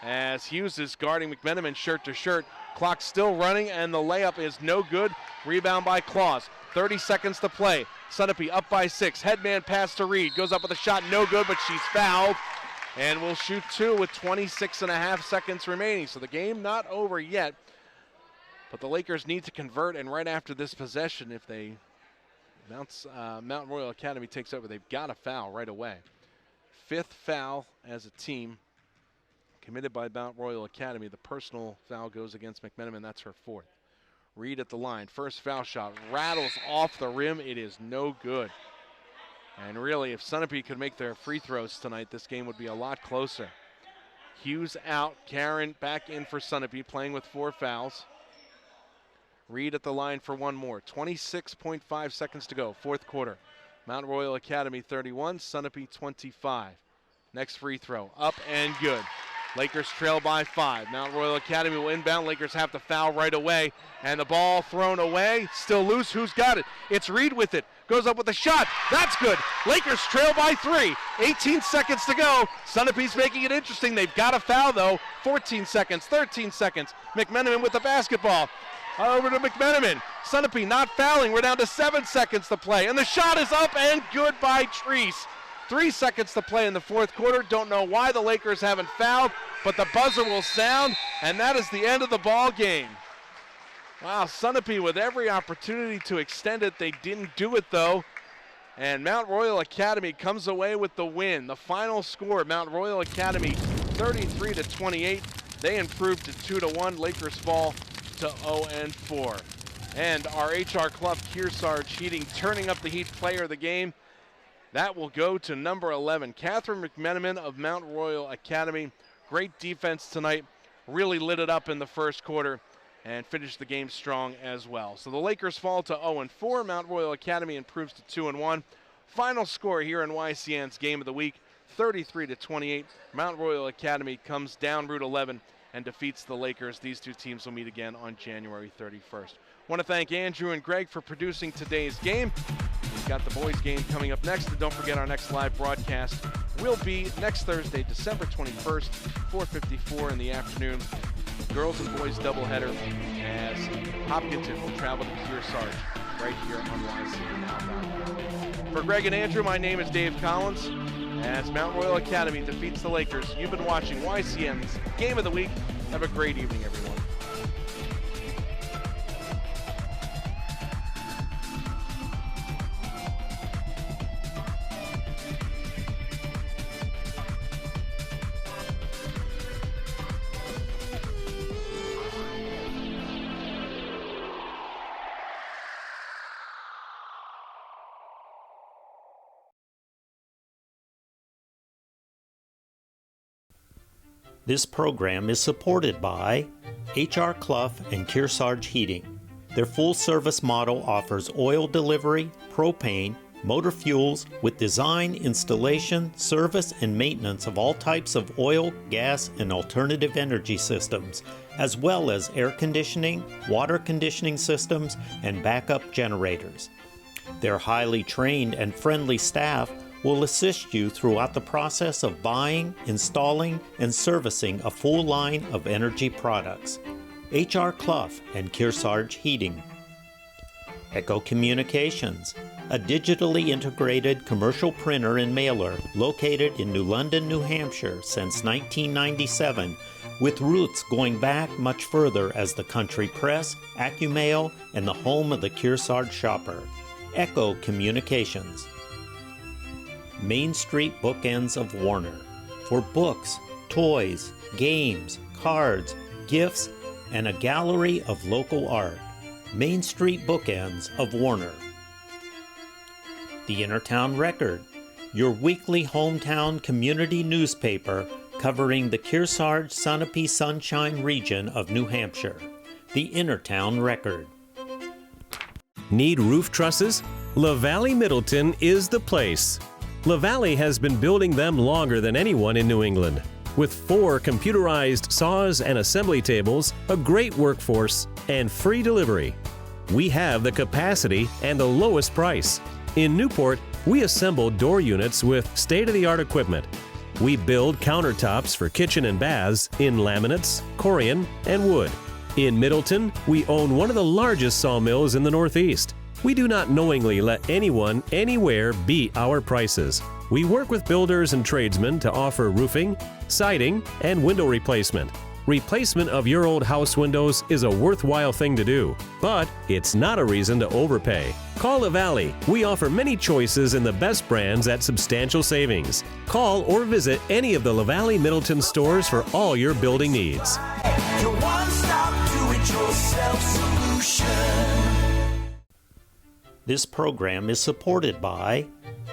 as Hughes is guarding McMenamin shirt to shirt. Clock still running, and the layup is no good. Rebound by Claus. 30 seconds to play. Sunapee up by 6. Headman pass to Reed. Goes up with a shot, no good, but she's fouled. And will shoot 2 with 26.5 seconds remaining. So the game not over yet. But the Lakers need to convert, and right after this possession, if Mount Royal Academy takes over, they've got a foul right away. 5th foul as a team committed by Mount Royal Academy. The personal foul goes against McMenamin. That's her 4th. Reed at the line. First foul shot rattles off the rim. It is no good. And really, if Sunapee could make their free throws tonight, this game would be a lot closer. Hughes out. Karen back in for Sunapee, playing with 4 fouls. Reed at the line for 1 more. 26.5 seconds to go, fourth quarter. Mount Royal Academy 31, Sunapee 25. Next free throw, up and good. Lakers trail by 5. Mount Royal Academy will inbound. Lakers have to foul right away. And the ball thrown away. Still loose. Who's got it? It's Reed with it. Goes up with a shot. That's good. Lakers trail by 3. 18 seconds to go. Sunapee's making it interesting. They've got a foul, though. 14 seconds, 13 seconds. McMenamin with the basketball. Over to McMenamin. Sunapee not fouling. We're down to 7 seconds to play. And the shot is up and good by Treese. 3 seconds to play in the fourth quarter. Don't know why the Lakers haven't fouled, but the buzzer will sound, and that is the end of the ball game. Wow, Sunapee with every opportunity to extend it. They didn't do it, though. And Mount Royal Academy comes away with the win. The final score, Mount Royal Academy 33-28. They improved to 2-1. Lakers fall to 0-4. And our H.R. Clough Kearsarge Heating Turning Up the Heat player of the game, that will go to number 11, Catherine McMenamin of Mount Royal Academy. Great defense tonight. Really lit it up in the first quarter and finished the game strong as well. So the Lakers fall to 0-4. Mount Royal Academy improves to 2-1. Final score here in YCN's Game of the Week, 33-28. Mount Royal Academy comes down Route 11 and defeats the Lakers. These two teams will meet again on January 31st. I want to thank Andrew and Greg for producing today's game. got the boys game coming up next. And don't forget, our next live broadcast will be next Thursday, December 21st, 4:54 in the afternoon. Girls and boys doubleheader as Hopkinton will travel to Kearsarge right here on YCNNow.com. For Greg and Andrew, my name is Dave Collins. As Mount Royal Academy defeats the Lakers, you've been watching YCN's Game of the Week. Have a great evening, everyone. This program is supported by H.R. Clough and Kearsarge Heating. Their full-service model offers oil delivery, propane, motor fuels with design, installation, service, and maintenance of all types of oil, gas, and alternative energy systems, as well as air conditioning, water conditioning systems, and backup generators. Their highly trained and friendly staff will assist you throughout the process of buying, installing, and servicing a full line of energy products. H.R. Clough and Kearsarge Heating. Echo Communications, a digitally integrated commercial printer and mailer located in New London, New Hampshire since 1997, with roots going back much further as the country press, AccuMail, and the home of the Kearsarge shopper. Echo Communications. Main Street Bookends of Warner, for books, toys, games, cards, gifts, and a gallery of local art. Main Street Bookends of Warner. The Innertown Record, your weekly hometown community newspaper covering the Kearsarge Sunapee Sunshine region of New Hampshire. The Innertown Record. Need roof trusses? LaValle Middleton is the place. LaValle has been building them longer than anyone in New England. With 4 computerized saws and assembly tables, a great workforce, and free delivery. We have the capacity and the lowest price. In Newport, we assemble door units with state-of-the-art equipment. We build countertops for kitchen and baths in laminates, corian, and wood. In Middleton, we own one of the largest sawmills in the Northeast. We do not knowingly let anyone, anywhere beat our prices. We work with builders and tradesmen to offer roofing, siding, and window replacement. Replacement of your old house windows is a worthwhile thing to do, but it's not a reason to overpay. Call LaValle. We offer many choices in the best brands at substantial savings. Call or visit any of the LaValle Middleton stores for all your building needs. Your one-stop do-it-yourself solution. This program is supported by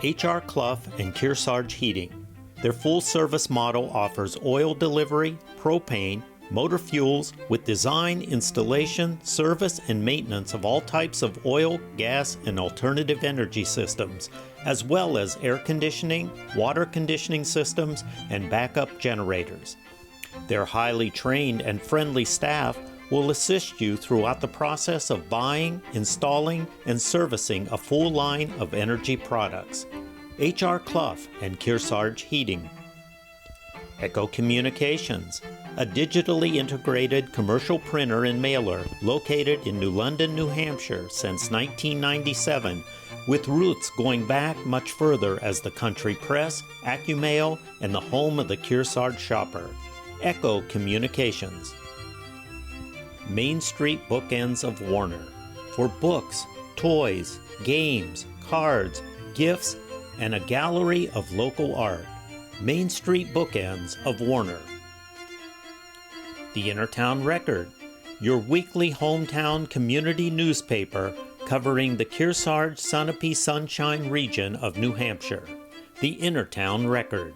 H.R. Clough and Kearsarge Heating. Their full-service model offers oil delivery, propane, motor fuels with design, installation, service, and maintenance of all types of oil, gas, and alternative energy systems, as well as air conditioning, water conditioning systems, and backup generators. Their highly trained and friendly staff will assist you throughout the process of buying, installing, and servicing a full line of energy products. H.R. Clough and Kearsarge Heating. Echo Communications, a digitally integrated commercial printer and mailer located in New London, New Hampshire since 1997, with roots going back much further as the country press, AccuMail, and the home of the Kearsarge shopper. Echo Communications. Main Street Bookends of Warner, for books, toys, games, cards, gifts, and a gallery of local art. Main Street Bookends of Warner. The Innertown Record, your weekly hometown community newspaper covering the Kearsarge Sunapee Sunshine region of New Hampshire. The Innertown Record.